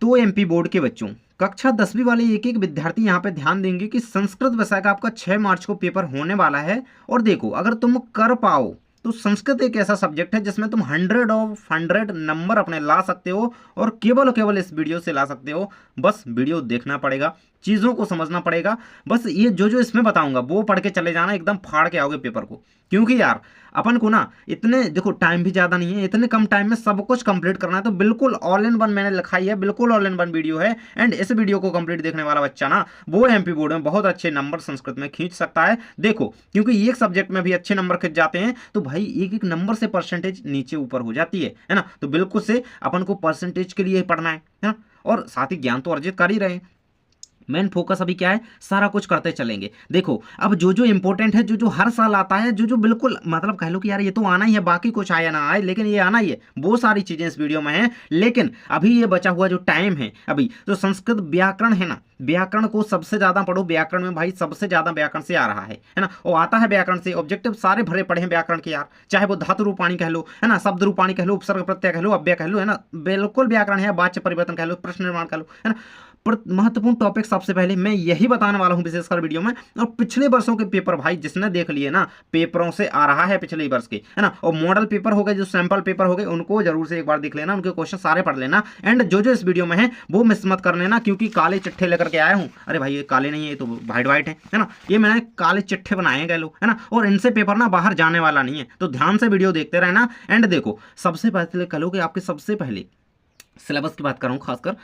तो MP board के बच्चों, कक्षा 10वीं वाले एक एक विद्यार्थी यहाँ पे ध्यान देंगे कि संस्कृत विषय का आपका 6 मार्च को पेपर होने वाला है। और देखो, अगर तुम कर पाओ तो संस्कृत एक ऐसा सब्जेक्ट है जिसमें तुम 100 ऑफ 100 नंबर अपने ला सकते हो, और केवल इस वीडियो से ला सकते हो। बस वीडियो देखना पड़ेगा, चीज़ों को समझना पड़ेगा। बस ये जो इसमें बताऊंगा वो पढ़ के चले जाना, एकदम फाड़ के आओगे पेपर को। क्योंकि यार अपन को ना इतने, देखो टाइम भी ज़्यादा नहीं है, इतने कम टाइम में सब कुछ कंप्लीट करना है। तो बिल्कुल ऑल इन वन मैंने लिखा ही है, बिल्कुल ऑल इन वन वीडियो है। एंड इस वीडियो को कंप्लीट देखने वाला बच्चा ना वो एमपी बोर्ड में बहुत अच्छे नंबर संस्कृत में खींच सकता है। देखो, क्योंकि एक सब्जेक्ट में भी अच्छे नंबर खींच जाते हैं तो भाई एक एक नंबर से परसेंटेज नीचे ऊपर हो जाती है ना। तो बिल्कुल से अपन को परसेंटेज के लिए पढ़ना है ना, और साथ ही ज्ञान तो अर्जित कर ही रहे हैं। मेन फोकस अभी क्या है, सारा कुछ करते चलेंगे। देखो, अब जो इंपॉर्टेंट है, जो हर साल आता है, जो बिल्कुल मतलब कह लो कि यार ये तो आना ही है, बाकी कुछ आया ना आए लेकिन ये आना ही है, वो सारी चीजें इस वीडियो में हैं। लेकिन अभी ये बचा हुआ जो टाइम है अभी, तो संस्कृत व्याकरण है ना, व्याकरण को सबसे ज्यादा पढ़ो। व्याकरण में भाई सबसे ज्यादा व्याकरण से आ रहा है ना, वो आता है व्याकरण से। ऑब्जेक्टिव सारे भरे पड़े हैं व्याकरण के यार, चाहे वो धातु रूपाणी कह लो है ना, शब्द रूपाणी कह लो, उपसर्ग प्रत्यय कह लो, अव्यय कह लो है ना, बिल्कुल व्याकरण है। वाच्य परिवर्तन कह लो, प्रश्न निर्माण कह लो है ना। महत्वपूर्ण टॉपिक सबसे पहले मैं यही बताने वाला हूं विशेषकर वीडियो में। और पिछले वर्षों के पेपर भाई जिसने देख लिए ना, पेपरों से आ रहा है पिछले वर्ष के है ना, और मॉडल पेपर हो गए, जो सैंपल पेपर हो गए, उनको जरूर से एक बार देख लेना, उनके क्वेश्चन सारे पढ़ लेना। एंड जो इस वीडियो में है वो मिस मत कर लेना, क्योंकि काले चिट्ठे लेकर के आया हूँ। अरे भाई ये काले नहीं है, ये तो वाइट है ना, ये मैंने काले चिट्ठे बनाए गए लो है ना, और इनसे पेपर ना बाहर जाने वाला नहीं है। तो ध्यान से वीडियो देखते रहना। एंड देखो, सबसे पहले कह लो कि आपके सबसे पहले सिलेबस की बात कर रहा हूँ, खासकर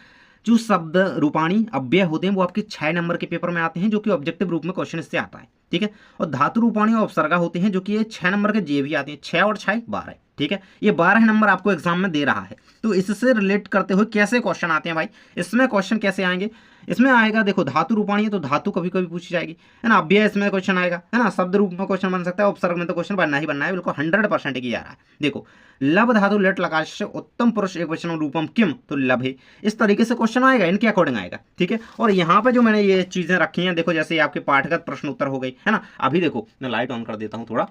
जो शब्द रूपाणी अव्यय होते हैं वो आपके 6 नंबर के पेपर में आते हैं, जो कि ऑब्जेक्टिव रूप में क्वेश्चन इससे आता है, ठीक है। और धातु रूपाणी और उपसर्गा होते हैं, जो कि ये 6 नंबर के जे भी आते हैं, 6 और 6 12, ठीक है। ये 12 नंबर आपको एग्जाम में दे रहा है। तो इससे रिलेट करते हुए कैसे क्वेश्चन आते हैं भाई, इसमें क्वेश्चन कैसे आएंगे, इसमें आएगा देखो, धातु रूपाणी है तो धातु कभी कभी पूछी जाएगी है ना, अव्यय इसमें क्वेश्चन आएगा है ना, शब्द रूप में क्वेश्चन बन सकता है, उपसर्ग में तो क्वेश्चन बनना ही बनना है, बिल्कुल 100% की जा रहा है। देखो, लब धातु लेट लकार से उत्तम पुरुष एक वचन रूपम किम, तो लभे, इस तरीके से क्वेश्चन आएगा, इनके अकॉर्डिंग आएगा, ठीक है। और यहाँ पे जो मैंने ये चीजें रखी हैं, देखो जैसे आपके पाठगत प्रश्न उत्तर हो गई है ना। अभी देखो मैं लाइट ऑन कर देता हूँ थोड़ा,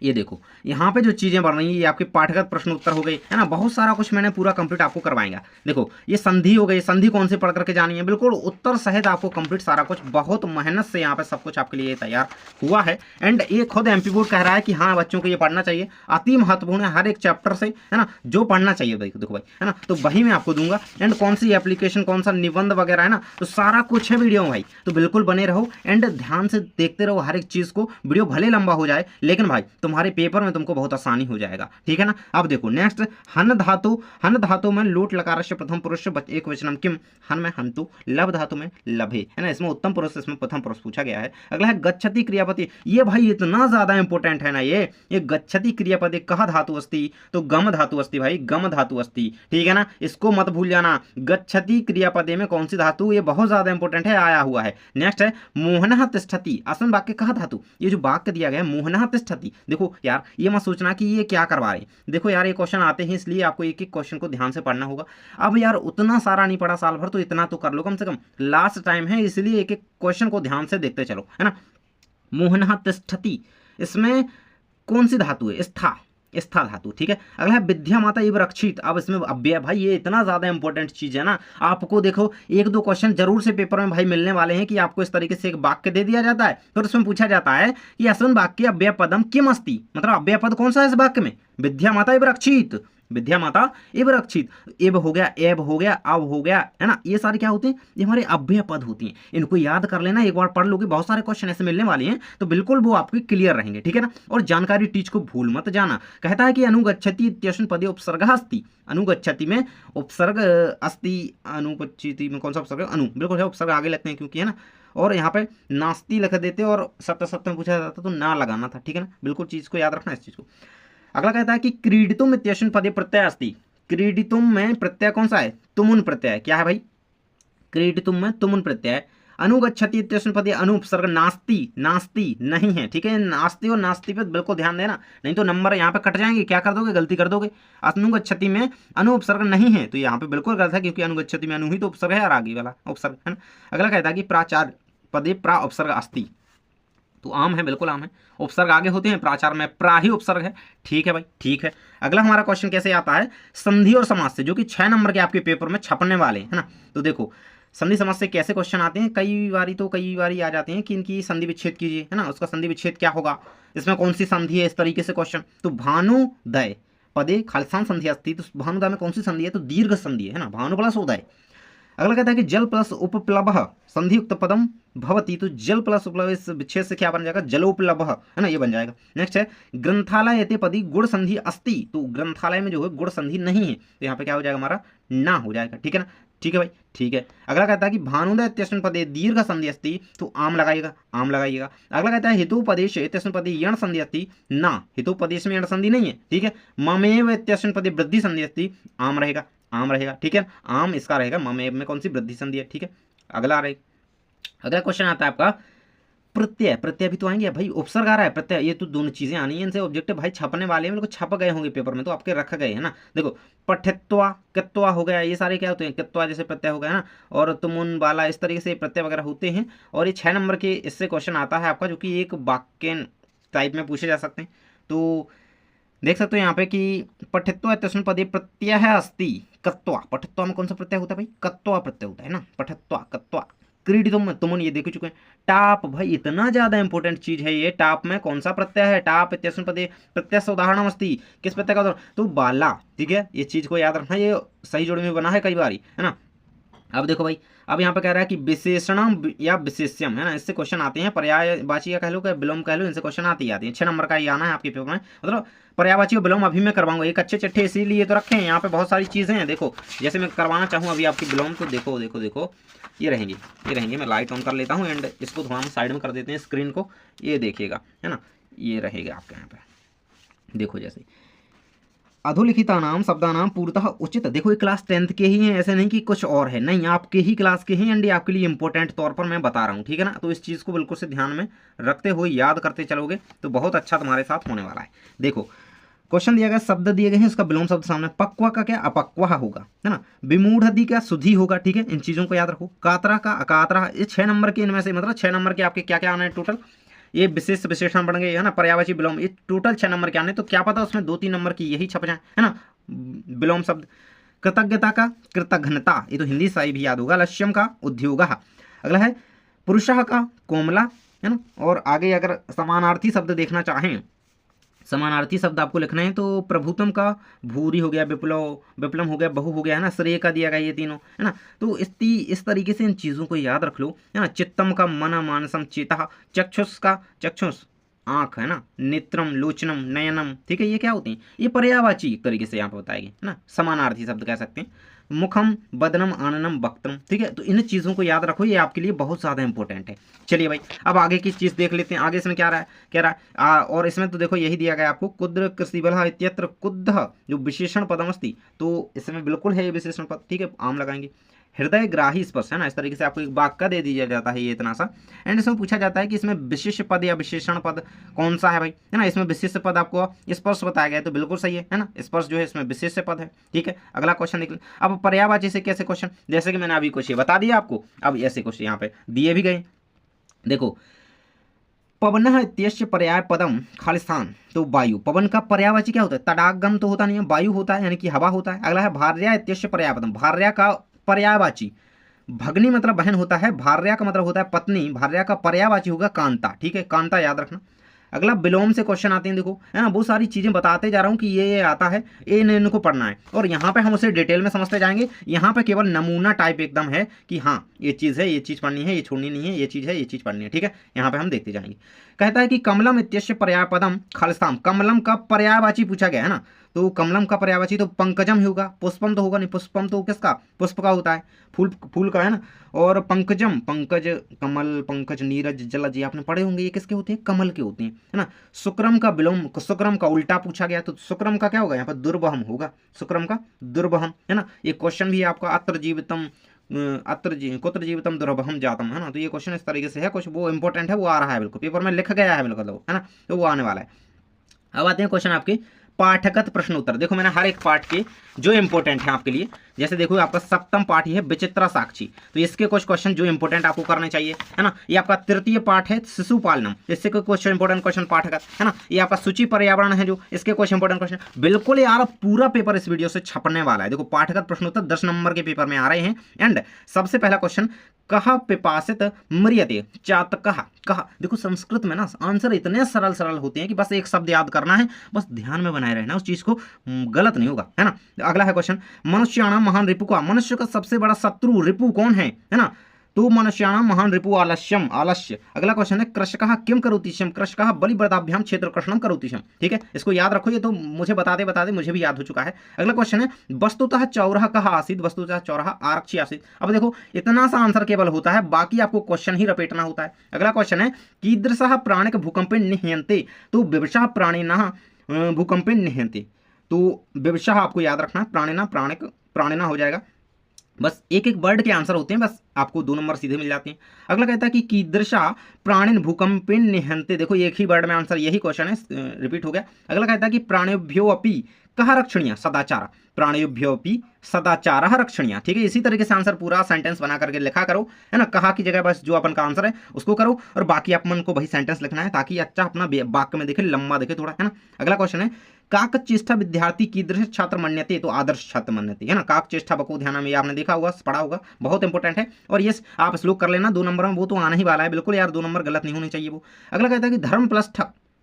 ये देखो यहाँ पे जो चीजें बन रही हैं, ये आपके पाठगत प्रश्न उत्तर हो गई है ना, बहुत सारा कुछ मैंने पूरा कंप्लीट आपको करवाएंगा। देखो ये संधि हो गई, संधि कौन से पढ़ करके जानी है, बिल्कुल उत्तर सहित आपको कंप्लीट सारा कुछ, बहुत मेहनत से यहाँ पे सब कुछ आपके लिए तैयार हुआ है। एंड ये खुद एमपी बोर्ड कह रहा है कि हाँ बच्चों को ये पढ़ना चाहिए, अति महत्वपूर्ण है, हर एक चैप्टर से है ना, जो पढ़ना चाहिए देखो भाई है ना, तो वही मैं आपको दूंगा। एंड कौन सी एप्लीकेशन, कौन सा निबंध वगैरह है ना, तो सारा कुछ है वीडियो में भाई, तो बिल्कुल बने रहो एंड ध्यान से देखते रहो हर एक चीज को। वीडियो भले लंबा हो जाए लेकिन भाई तुम्हारे पेपर में तुमको बहुत आसानी हो जाएगा, ठीक है ना। अब देखो नेक्स्ट, हन धातु में लोट लकार से प्रथम पुरुष एक वचनम किम, हन में हंतु, लब धातु में लभे है ना, इसमें उत्तम पुरुष, इसमें प्रथम पुरुष पूछा गया है। अगला है गच्छति क्रियापति, ये भाई इतना ज्यादा इंपॉर्टेंट है ना, ये गच्छति क्रियापति कह धातु अस्ति, तो गम धातु अस्ति भाई, गम धातु अस्ति, ठीक है ना, इसको मत भूल जाना। गच्छति क्रियापदे में कौन सी धातु, ये बहुत ज्यादा इंपॉर्टेंट है, आया हुआ है। नेक्स्ट है मोहनः तिष्ठति, आसन वाक्य कह धातु, ये जो वाक्य दिया गया है मोहनः तिष्ठति, देखो यार ये मत सोचना कि ये क्या करवा रहे हैं, देखो यार ये क्वेश्चन आते हैं इसलिए आपको एक एक क्वेश्चन को ध्यान से पढ़ना होगा। अब यार उतना सारा नहीं पढ़ा साल भर, तो इतना तो कर लो कम से कम, लास्ट टाइम है इसलिए एक एक क्वेश्चन को ध्यान से देखते चलो है ना। मोहनः तिष्ठति, इसमें कौन सी धातु है, स्था, स्था धातु, ठीक है। अगला है विद्या माता इव रक्षित, अब इसमें अव्यय, भाई ये इतना ज्यादा इंपॉर्टेंट चीज है ना, आपको देखो एक दो क्वेश्चन जरूर से पेपर में भाई मिलने वाले हैं, कि आपको इस तरीके से एक वाक्य दे दिया जाता है, फिर उसमें पूछा जाता है कि अस्मिन् वाक्ये अव्यय पदम किम अस्ति, मतलब अव्यय पद कौन सा है इस वाक्य में, विद्या माता इव रक्षित, विद्या माता एव रक्षित, एव हो गया, एव हो गया, अब हो गया है ना, ये सारे क्या होते हैं, ये हमारे अव्यय पद होती हैं, इनको याद कर लेना, एक बार पढ़ लोगे बहुत सारे क्वेश्चन ऐसे मिलने वाले हैं, तो बिल्कुल वो आपके क्लियर रहेंगे, ठीक है ना। और जानकारी टीच को भूल मत जाना। कहता है कि अनुगच्छति इत्यस्मिन् पदे उपसर्गः अस्ति, अनुगच्छति में उपसर्ग अस्ति, अनुपच्छति में कौन सा उपसर्ग, अनु, बिल्कुल है, उपसर्ग आगे लगते हैं क्योंकि है ना, और यहाँ पे नास्ति लिख देते और सत्य में पूछा जाता तो ना लगाना था, ठीक है ना, बिल्कुल चीज को याद रखना इस चीज को। अगला कहता है कि क्रीडितुम इत्यस्मिन् पदे प्रत्यय अस्ति, क्रीडितुम में प्रत्यय कौन सा है, तुमुन प्रत्यय, क्या है भाई, क्रीडितुम में तुमुन प्रत्यय। अनुगच्छति इत्यस्मिन् पदे अनुपसर्ग नास्ति, नास्ति नहीं है, ठीक है, नास्ति और नास्ति पे बिल्कुल ध्यान देना, नहीं तो नंबर यहाँ पे कट जाएंगे, क्या कर दोगे, गलती कर दोगे। अनुगच्छति में अनुपसर्ग नहीं है, तो यहाँ पे बिल्कुल गलत है, क्योंकि अनुगच्छति में अनु ही तो उपसर्ग है और आगे वाला उपसर्ग है ना। अगला कहता है कि प्राचार्य पदे प्रा उपसर्ग अस्ति, तो आम है, बिल्कुल आम है। उपसर्ग आगे होते हैं, प्राचार में प्रा ही उपसर्ग है। ठीक है भाई, ठीक है। अगला हमारा क्वेश्चन कैसे आता है, संधि और समास से, जो कि 6 नंबर के आपके पेपर में छपने वाले हैं, है ना। तो देखो संधि समास से कैसे क्वेश्चन आते हैं, कई बारी आ जाते हैं कि इनकी संधि विच्छेद कीजिए, है ना। उसका संधि विच्छेद क्या होगा, इसमें कौन सी संधि है, इस तरीके से क्वेश्चन। तो भानुदय पदे खालिस्तान संधि अस्ति, तो भानुदय में कौन सी संधि है, तो दीर्घ संधि है ना, भानु प्लस उदय। अगला कहता है कि जल प्लस उपप्लव संधियुक्त पदम भवती, तो जल प्लस उपप्लव इस विच्छेद से क्या बन जाएगा, जलोपलव, है ना, ये बन जाएगा। नेक्स्ट है ग्रंथालय यते पदी गुण संधि अस्ति, तो ग्रंथालय में जो है गुण संधि नहीं है, तो यहाँ पे क्या हो जाएगा हमारा, ना हो जाएगा। ठीक है ना, ठीक है भाई, ठीक है। अगला कहता है कि भानुदय इत्यस्मिन् पदे दीर्घ संधि अस्ति, तो आम लगाइएगा, आम लगाइएगा। अगला कहता है हेतुपदेश इत्यस्मिन् पदे यण संधि अस्ति, ना, हेतुपदेश में यण संधि नहीं है। ठीक है, ममेव इत्यस्मिन् पदे वृद्धि संधि अस्ति, आम रहेगा, आम रहेगा। ठीक है, आम इसका रहेगा, ममेव में कौन सी वृद्धि संधि है। ठीक है, अगला क्वेश्चन आता है आपका प्रत्यय, प्रत्यय भी तो आएंगे भाई, उपसर्ग आ रहा है, प्रत्यय, ये तो दोनों चीजें आनी है, इनसे ऑब्जेक्टिव भाई छपने वाले हैं, बिल्कुल छप गए होंगे पेपर में, तो आपके रख गए है ना। देखो पठित्वा कित्वा हो गया, ये सारे क्या होते हैं, कित्वा जैसे प्रत्यय हो गया ना, और तुमुन वाला, इस तरीके से प्रत्यय वगैरह होते हैं। और ये 6 नंबर के इससे क्वेश्चन आता है आपका, जो कि एक वाक्य टाइप में पूछे जा सकते हैं। तो देख सकते हो यहाँ पे कि पठित्वा इत्यस्मिन् पदे प्रत्यय अस्ति कत्वा, पठित्वा में कौन सा प्रत्यय होता है भाई, कत्वा प्रत्यय होता है ना, पठित्वा कत्वा। क्रीडितुम तुमुन, ये देख चुके हैं। टाप भाई इतना ज्यादा इंपॉर्टेंट चीज है ये, टाप में कौन सा प्रत्यय है, टाप इत्यस्मिन् पदे प्रत्यय से उदाहरण अस्ति, किस प्रत्यय का उदाहरण, तो बाला। ठीक है, ये चीज को याद रखना, ये सही जोड़ी में बना है कई बार, है ना। अब देखो भाई, अब यहाँ पे कह रहा है कि विशेषणम या विशेष्यम, है ना, इससे क्वेश्चन आते हैं, पर्यायवाची का कह लो, विलोम कह लो, इनसे क्वेश्चन आते ही आते हैं। 6 नंबर का ये आना है आपके पेपर में, मतलब पर्यायवाची और विलोम अभी मैं करवाऊंगा, एक अच्छे चिट्ठे इसीलिए तो रखे हैं, यहाँ पे बहुत सारी चीजें हैं। देखो जैसे मैं करवाना चाहूँ अभी आपकी विलोम, तो देखो देखो देखो ये रहेंगी, ये रहेंगी। मैं लाइट ऑन कर लेता हूँ एंड इसको थोड़ा हम साइड में कर देते हैं स्क्रीन को, ये देखिएगा, है ना, ये रहेगा आपके यहाँ पे। देखो जैसे अधोलिखितानाम शब्दानाम पूर्णतः उचित, देखो ये क्लास 10th के ही हैं, ऐसे नहीं कि कुछ और है, नहीं, आपके ही क्लास के हैं एंड ये आपके लिए इंपॉर्टेंट तौर पर मैं बता रहा हूँ। ठीक है ना, तो इस चीज़ को बिल्कुल से ध्यान में रखते हुए याद करते चलोगे तो बहुत अच्छा तुम्हारे साथ होने वाला है। देखो क्वेश्चन दिया गया, शब्द दिए गए हैं, उसका विलोम शब्द सामने, पक्वा का क्या अपक्वा होगा, है ना, विमूढ़धि का सुधि होगा। ठीक है, इन चीज़ों को याद रखो। कातरा का अकातरा, ये 6 नंबर के इनमें से, मतलब 6 नंबर के आपके क्या क्या आना है टोटल, ये विशेष विशेषण बन गए, है ना, पर्यायवाची विलोम, ये टोटल 6 नंबर के आने, तो क्या पता उसमें 2-3 नंबर की यही छप जाए, है ना, विलोम शब्द। कृतज्ञता का कृतघ्नता, ये तो हिंदी से भी याद होगा। लक्ष्यम का उद्योग। अगला है पुरुषः का कोमला, है ना। और आगे अगर समानार्थी शब्द देखना चाहें, समानार्थी शब्द आपको लिखना है, तो प्रभुतम का भूरी हो गया, विप्लव विप्लम हो गया, बहु हो गया, है ना, श्रेय का दिया गया, ये तीनों, है ना। तो इस तरीके से इन चीज़ों को याद रख लो, है ना। चित्तम का मन मानसम चेता, चक्षुष का चक्षुष आँख, है ना, नेत्रम लोचनम नयनम। ठीक है, ये क्या होती हैं, ये पर्यायवाची एक तरीके से यहाँ पर बताएगी, है ना, समानार्थी शब्द कह सकते हैं। मुखम बदनम आननम वक्त्रम। ठीक है, तो इन चीज़ों को याद रखो, ये आपके लिए बहुत ज़्यादा इंपॉर्टेंट है। चलिए भाई, अब आगे की चीज़ देख लेते हैं। आगे इसमें क्या रहा है, कह रहा है और इसमें तो देखो यही दिया गया आपको, कुद्र कृषिबल इत्यत्र कुद्ध, जो विशेषण पदमस्ति, तो इसमें बिल्कुल है ये विशेषण पद। ठीक है, आम लगाएंगे। हृदय ग्राही स्पर्श, है ना, इस तरीके से आपको एक वाक्य दे दिया जाता है ये इतना सा, एंड इसमें पूछा जाता है कि इसमें विशेष पद या विशेषण पद कौन सा है भाई, है ना। इसमें विशेष पद आपको स्पर्श बताया गया है, तो बिल्कुल सही है ना, स्पर्श जो है इसमें विशेष पद है। ठीक है, अगला क्वेश्चन देख लें। अब पर्यायवाची से कैसे क्वेश्चन, जैसे कि मैंने अभी कुछ ये बता दिया आपको, अब ऐसे क्वेश्चन यहाँ पे दिए भी गए। देखो पवन इत्यस्य पर्याय पदम खालिस्तान, तो वायु, पवन का पर्यायवाची क्या होता है, तडागम तो होता नहीं है, वायु होता है, यानी कि हवा होता है। अगला है भार्या इत्यस्य पर्याय पदम, भार्या का पर्यायवाची, भगनी मतलब बहन होता है, भार्या का मतलब होता है पत्नी, भार्या का पर्यायवाची होगा कांता। ठीक है, कांता याद रखना। अगला विलोम से क्वेश्चन आते हैं, देखो, है ना, बहुत सारी चीजें बताते जा रहा हूँ कि ये आता है, इनको पढ़ना है, और यहाँ पे हम उसे डिटेल में समझते जाएंगे। यहाँ पे केवल नमूना टाइप एकदम है कि हाँ ये चीज़ है, ये चीज़ पढ़नी है, ये छोड़नी नहीं है, ये चीज़ है, ये चीज़ पढ़नी है। ठीक है, यहाँ पे हम देखते जाएंगे। कहता है कि कमलम इत्यस्य पर्याय पदम खालिस्तान, कमलम का पर्यायवाची पूछा गया है ना, तो कमलम का पर्यायवाची तो पंकजम ही होगा, पुष्पम तो होगा नहीं, पुष्पम तो किसका, पुष्प का होता है, फूल फूल का, है ना। और पंकजम, पंकज, कमल, पंकज, नीरज, जलज, ये आपने पढ़े होंगे, ये किसके होते हैं, कमल के होते हैं, है ना। शुक्रम का विलोम, शुक्रम का उल्टा पूछा गया, तो शुक्रम का क्या होगा, यहाँ पर दुर्वहम होगा, शुक्रम का दुर्वहम, है ना। ये क्वेश्चन भी आपका अत्र जीवितम कुत्र जीवितम दुर्वहम जातम, है ना। तो ये क्वेश्चन इस तरीके से है, कुछ वो इंपॉर्टेंट है, वो आ रहा है बिल्कुल पेपर में लिखा गया है बिल्कुल, है ना, तो वो आने वाला है। अब आते हैं क्वेश्चन आपके पाठगत प्रश्न उत्तर। देखो मैंने हर एक पाठ के जो इंपॉर्टेंट है आपके लिए, जैसे देखो आपका सप्तम पाठ ही है विचित्रा साक्षी, तो इसके कुछ क्वेश्चन जो इंपॉर्टेंट आपको करने चाहिए, है ना। ये आपका तृतीय पाठ है शिशुपालनम, इससे कोई क्वेश्चन इंपॉर्टेंट क्वेश्चन पाठगत, है ना। ये आपका सूची पर्यावरण है जो, इसके कुछ इंपॉर्टेंट क्वेश्चन। बिल्कुल यार पूरा पेपर इस वीडियो से छपने वाला है। देखो पाठगत प्रश्न उत्तर 10 नंबर के पेपर में आ रहे हैं। एंड सबसे पहला क्वेश्चन, कहा पिपासित म्रियते चातकः कहा। देखो संस्कृत में ना आंसर इतने सरल सरल होते हैं कि बस एक शब्द याद करना है, बस ध्यान में बनाए रहना, उस चीज को गलत नहीं होगा, है ना। अगला है क्वेश्चन, मनुष्याणाम महान रिपु का, मनुष्य का सबसे बड़ा शत्रु रिपु कौन है ना। तो मनुष्याणाम महान रिपु आलस्यम, आलस्य। अगला क्वेश्चन है, कृषकः किम करोति शम, कृषकः बलिवृदाभ्याम क्षेत्रकृष्णम करोति शम। ठीक है, इसको याद रखो, ये तो मुझे बता दे मुझे भी याद हो चुका है। अगला क्वेश्चन है, वस्तुतः चौरः कः आसीत्, वस्तुतः चौरः आरक्षी आसीत्। अब देखो इतना सा आंसर केवल होता है, बाकी आपको क्वेश्चन ही रपेटना होता है। अगला क्वेश्चन है, कीदृशः प्राणिक भूकंपे निह्यन्ते, तो विवशः प्राणिनः भूकंपे निह्यन्ते। तो विवशः आपको याद रखना, प्राणिना प्राणिक प्राणिना हो जाएगा। बस एक एक वर्ड के आंसर होते हैं, बस आपको 2 नंबर सीधे मिल जाते हैं। अगला कहता है कि कीदृशा प्राणिन भूकंपिन निहंते। देखो एक ही वर्ड में आंसर, यही क्वेश्चन है, रिपीट हो गया। अगला कहता है कि प्राणिभ्यो अपि कह रक्षणीय सदाचार, प्राणिभ्यो अपि सदाचार रक्षणीय। ठीक है, इसी तरीके से आंसर पूरा सेंटेंस बना करके लिखा करो, है ना। कहा की जगह बस जो अपन का आंसर है उसको करो, और बाकी अपन को वही सेंटेंस लिखना है ताकि अच्छा अपना वाक्य में दिखे, लंबा दिखे थोड़ा, है ना। अगला क्वेश्चन है, काकचेष्टा विद्यार्थी कीदृश छात्र मन्यते, तो आदर्श छात्र मन्यते, है ना। काकचेष्टा बको ध्यान में, आपने देखा होगा, पढ़ा होगा, बहुत इंपॉर्टेंट है। और ये आप श्लोक कर लेना 2 नंबर में, वो तो आना ही वाला है बिल्कुल यार, 2 नंबर गलत नहीं होने चाहिए वो। अगला कहता है कि धर्म प्लस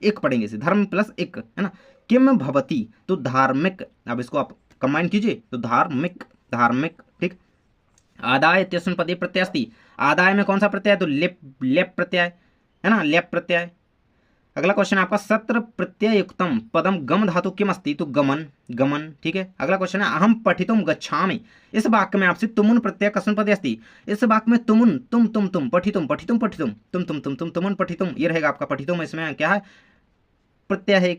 एक पढ़ेंगे इसे, धर्म प्लस एक, है ना। किम भवती, तो धार्मिक, अब इसको आप कंबाइन कीजिए तो धार्मिक, धार्मिक। ठीक, आदाय इत्यस्मिन् पदे प्रत्यय अस्ति, आदाय में कौन सा प्रत्यय है, तो लेप, लेप प्रत्यय, है ना, लेप प्रत्यय। अगला क्वेश्चन है आपका, सत्र प्रत्ययुक्तम पदम गम धातु किम अस्ति, तो गमन, गमन। ठीक है, अगला क्वेश्चन है, अहम पठितुम गच्छामि, इस वाक्य में आपसे तुमुन प्रत्यय कस्मिन् पदे अस्ति, इस वाक्य में तुमुन, तुम पठितुम, पठितुम पठितुम, तुम तुमुन पठितुम, ये रहेगा आपका पठितुम, इसमें क्या है, प्रत्यय है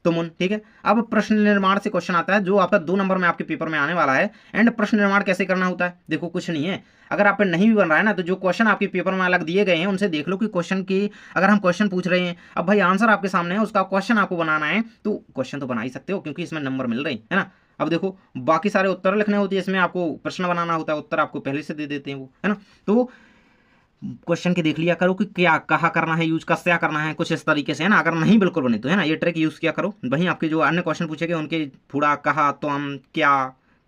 तुमुन। ठीक है, अब प्रश्न निर्माण से क्वेश्चन आता है जो आपका 2 नंबर में आपके पेपर में आने वाला है। एंड प्रश्न निर्माण कैसे करना होता है, देखो कुछ नहीं है, अगर आप पे नहीं भी बन रहा है ना, तो जो क्वेश्चन आपके पेपर में अलग दिए गए हैं उनसे देख लो कि क्वेश्चन की, अगर हम क्वेश्चन पूछ रहे हैं, अब भाई आंसर आपके सामने है, उसका क्वेश्चन आपको बनाना है, तो क्वेश्चन तो बना ही सकते हो क्योंकि इसमें नंबर मिल रहे हैं, है ना। अब देखो बाकी सारे उत्तर लिखने होते हैं, इसमें आपको प्रश्न बनाना होता है, उत्तर आपको पहले से दे देते हैं वो, है ना। तो क्वेश्चन के देख लिया करो कि क्या कहा करना है यूज, कस्या करना है, कुछ इस तरीके से, है ना। अगर नहीं बिल्कुल बने तो, है ना, ये ट्रिक यूज किया करो। वहीं आपके जो अन्य क्वेश्चन पूछे गए उनके थोड़ा कहा, त्वम, क्या,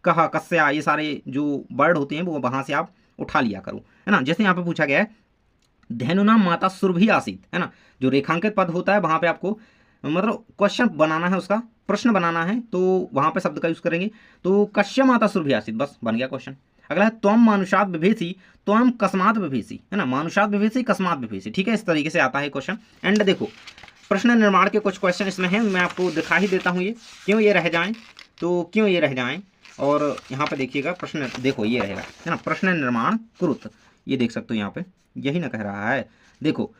कहा, कस्या, ये सारे जो वर्ड होते हैं वो वहां से आप उठा लिया करो, है ना। जैसे यहाँ पे पूछा गया है, धेनुना माता सुरभि आसीत, है ना, जो रेखांकित पद होता है वहां पे आपको मतलब क्वेश्चन बनाना है, उसका प्रश्न बनाना है, तो वहां पे शब्द का यूज करेंगे। तो कश्य माता सुरभि आसीत, बस बन गया क्वेश्चन। अगला है, त्वम मानुषात विभेसी, त्वम कस्मात विभेसी, है ना, मानुषात विभेसी, कस्मात विभेसी। ठीक है, इस तरीके से आता है क्वेश्चन। एंड देखो प्रश्न निर्माण के कुछ क्वेश्चन इसमें हैं, मैं आपको दिखा ही देता हूँ, ये क्यों ये रह जाएं, तो क्यों ये रह जाएं। और यहाँ पे देखिएगा प्रश्न, देखो ये रहेगा, है ना, प्रश्न निर्माण कुरुत, ये देख सकते हो यहाँ पे, यही ना कह रहा है। देखो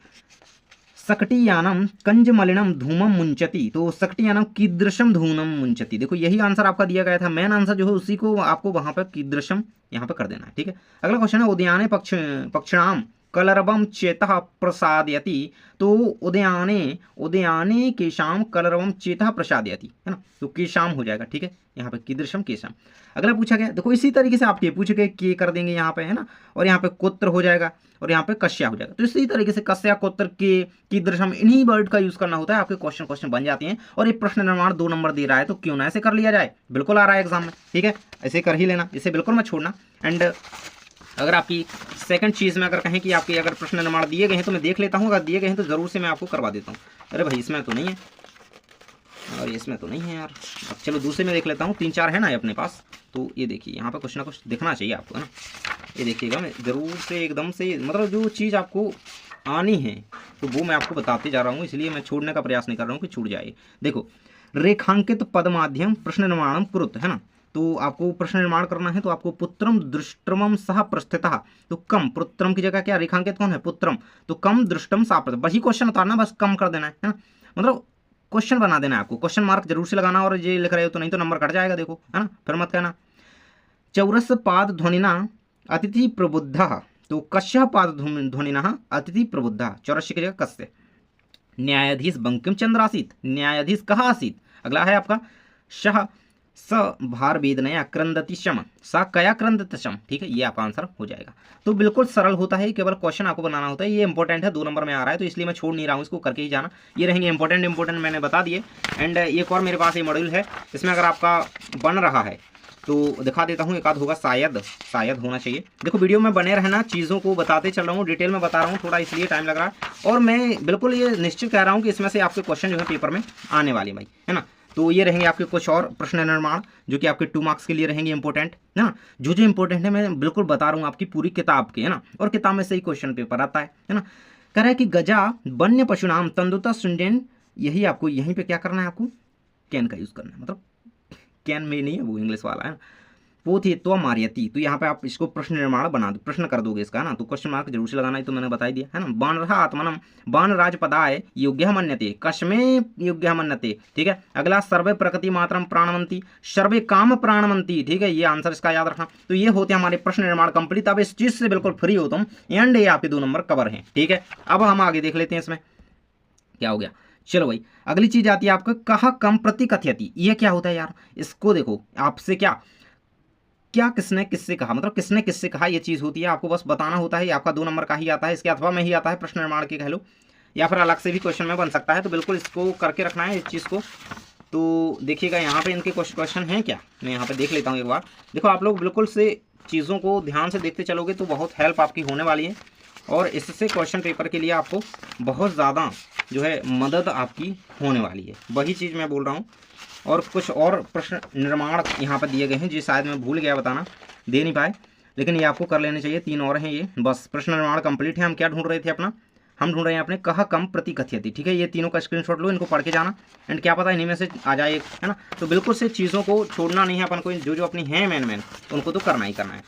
सकटियानम कंजमलिनम धूमम मुंचती, तो सकटियानम कीदृशम धूमम मुंचती। देखो यही आंसर आपका दिया गया था, मेन आंसर जो है उसी को आपको वहां पर कीदृशम यहाँ पे कर देना है। ठीक है, अगला क्वेश्चन है, उद्याने पक्षिणाम कलरवम चेतः प्रसादयति, तो उद्याने, उद्याने केशाम कलरवम चेतः प्रसादयति, है ना, तो केशाम हो जाएगा। ठीक है, यहाँ पे कीदृशम केशाम। अगला पूछा गया, देखो इसी तरीके से आपके पूछे गए के कर देंगे यहाँ पे, है ना, और यहाँ पे कोत्र हो जाएगा, और यहाँ पे कश्या हो जाएगा। तो इसी तरीके से कश्या, कोत्र, के, कीदृशम, इन्हीं वर्ड का यूज करना होता है, आपके क्वेश्चन बन जाते हैं। और ये प्रश्न निर्माण 2 नंबर दे रहा है, तो क्यों ना ऐसे कर लिया जाए, बिल्कुल आ रहा है एग्जाम में। ठीक है, ऐसे कर ही लेना, इसे बिल्कुल मत छोड़ना। एंड अगर आपकी सेकंड चीज़ में अगर कहें कि आपके अगर प्रश्न निर्माण दिए गए हैं तो मैं देख लेता हूँ, अगर दिए गए हैं तो ज़रूर से मैं आपको करवा देता हूँ। अरे भाई इसमें तो नहीं है, और इसमें तो नहीं है यार, अब चलो दूसरे में देख लेता हूँ, 3-4 है ना ये अपने पास। तो ये देखिए यहाँ पे कुछ ना कुछ दिखना चाहिए आपको, है ना। ये देखिएगा, मैं ज़रूर से एकदम से मतलब जो चीज़ आपको आनी है तो वो मैं आपको बताते जा रहा हूँ, इसलिए मैं छोड़ने का प्रयास नहीं कर रहा हूँ कि छूट जाए। देखो रेखांकित पद माध्यम प्रश्न निर्माणम कुरुत, है ना, तो आपको प्रश्न निर्माण करना है, तो आपको पुत्रम दृष्टम सह प्रस्थितः, तो कम, पुत्रम की जगह क्या रेखांकित कौन है, पुत्रम, तो कम दृष्टम सह प्रस्थित, वही क्वेश्चन उतारना, बस कम कर देना है ना, मतलब क्वेश्चन बना देना है आपको, क्वेश्चन मार्क जरूर से लगाना, और ये लिख रहे हो तो नहीं तो नंबर कट जाएगा, देखो, है ना, फिर मत कहना। चौरस पाद ध्वनिना अतिथि प्रबुद्ध, तो कश्य पाद ध्वनिना अतिथि प्रबुद्ध, चौरस्य की जगह कस्य। न्यायाधीश बंकिम चंद्र आसीत, न्यायाधीश कहाँ आसीत, अगला है आपका शह स भार वेदनया क्रंदति शम, सा कया क्रंदत शम, ठीक है, ये आपका आंसर हो जाएगा। तो बिल्कुल सरल होता है, केवल क्वेश्चन आपको बनाना होता है। ये इंपॉर्टेंट है, 2 नंबर में आ रहा है, तो इसलिए मैं छोड़ नहीं रहा हूँ, इसको करके ही जाना। ये रहेंगे इंपॉर्टेंट मैंने बता दिए। एंड एक और मेरे पास ये मॉड्यूल है, इसमें अगर आपका बन रहा है तो दिखा देता हूँ, एक आध होगा, शायद होना चाहिए। देखो वीडियो में बने रहना, चीज़ों को बताते चल रहा हूँ, डिटेल में बता रहा हूँ, थोड़ा इसलिए टाइम लग रहा है। और मैं बिल्कुल ये निश्चित कह रहा हूँ कि इसमें से आपके क्वेश्चन जो है पेपर में आने वाले भाई, है ना। तो ये रहेंगे आपके कुछ और प्रश्न निर्माण जो कि आपके 2 मार्क्स के लिए रहेंगे इंपॉर्टेंट, है ना। जो इंपॉर्टेंट है मैं बिल्कुल बता रहा हूँ आपकी पूरी किताब के, है ना, और किताब में से ही क्वेश्चन पेपर आता है ना। कह रहा है कि गजा वन्य पशु नाम तंदुता सुंडेन, यही आपको यहीं पे क्या करना है, आपको कैन का यूज़ करना है, मतलब कैन में नहीं है, वो इंग्लिश वाला है। पोथी तो मारियती, तो यहाँ पे आप इसको प्रश्न निर्माण बना दो, प्रश्न कर दोगे इसका, है ना। तो क्वेश्चन मार्क जरूर से लगाना है, तो मैंने बता ही दिया, है ना। बाण रहा आत्मनम बाण राजपदाय योग्य मन्यते कश्मे योग्य मन्यते, ठीक है। अगला सर्वे प्रकृति मात्रम प्राणवंती सर्वे काम प्राणवंती, ठीक है, ये आंसर इसका याद रखना। तो ये होते हैं हमारे प्रश्न निर्माण कंप्लीट। अब इस चीज से बिल्कुल फ्री हो तुम, एंड ये आपके 2 नंबर कवर हैं, ठीक है। अब हम आगे देख लेते हैं इसमें क्या हो गया। चलो भाई, अगली चीज आती है आपका कहा कम प्रति कथयति। ये क्या होता है यार, इसको देखो, आपसे क्या किसने किससे कहा, मतलब किसने किससे कहा, ये चीज़ होती है, आपको बस बताना होता है। ये आपका 2 नंबर का ही आता है, इसके अथवा में ही आता है, प्रश्न निर्माण के कह लो, या फिर अलग से भी क्वेश्चन में बन सकता है। तो बिल्कुल इसको करके रखना है इस चीज़ को। तो देखिएगा यहाँ पे इनके क्वेश्चन हैं क्या, मैं यहाँ पे देख लेता हूँ एक बार। देखो आप लोग बिल्कुल से चीज़ों को ध्यान से देखते चलोगे तो बहुत हेल्प आपकी होने वाली है, और इससे क्वेश्चन पेपर के लिए आपको बहुत ज़्यादा जो है मदद आपकी होने वाली है, वही चीज़ मैं बोल रहा हूँ। और कुछ और प्रश्न निर्माण यहाँ पर दिए गए हैं, जी शायद मैं भूल गया बताना, दे नहीं पाए, लेकिन ये आपको कर लेने चाहिए। 3 और हैं ये, बस प्रश्न निर्माण कंप्लीट है। हम क्या ढूंढ रहे थे अपना, हम ढूंढ रहे हैं अपने कहा कम प्रति कथयति, ठीक है। ये तीनों का स्क्रीनशॉट लो, इनको पढ़ के जाना, एंड क्या पता इन्हीं में से आ जाए, है ना। तो बिल्कुल से चीज़ों को छोड़ना नहीं है अपन को, जो अपनी हैं मेन उनको तो करना ही करना है,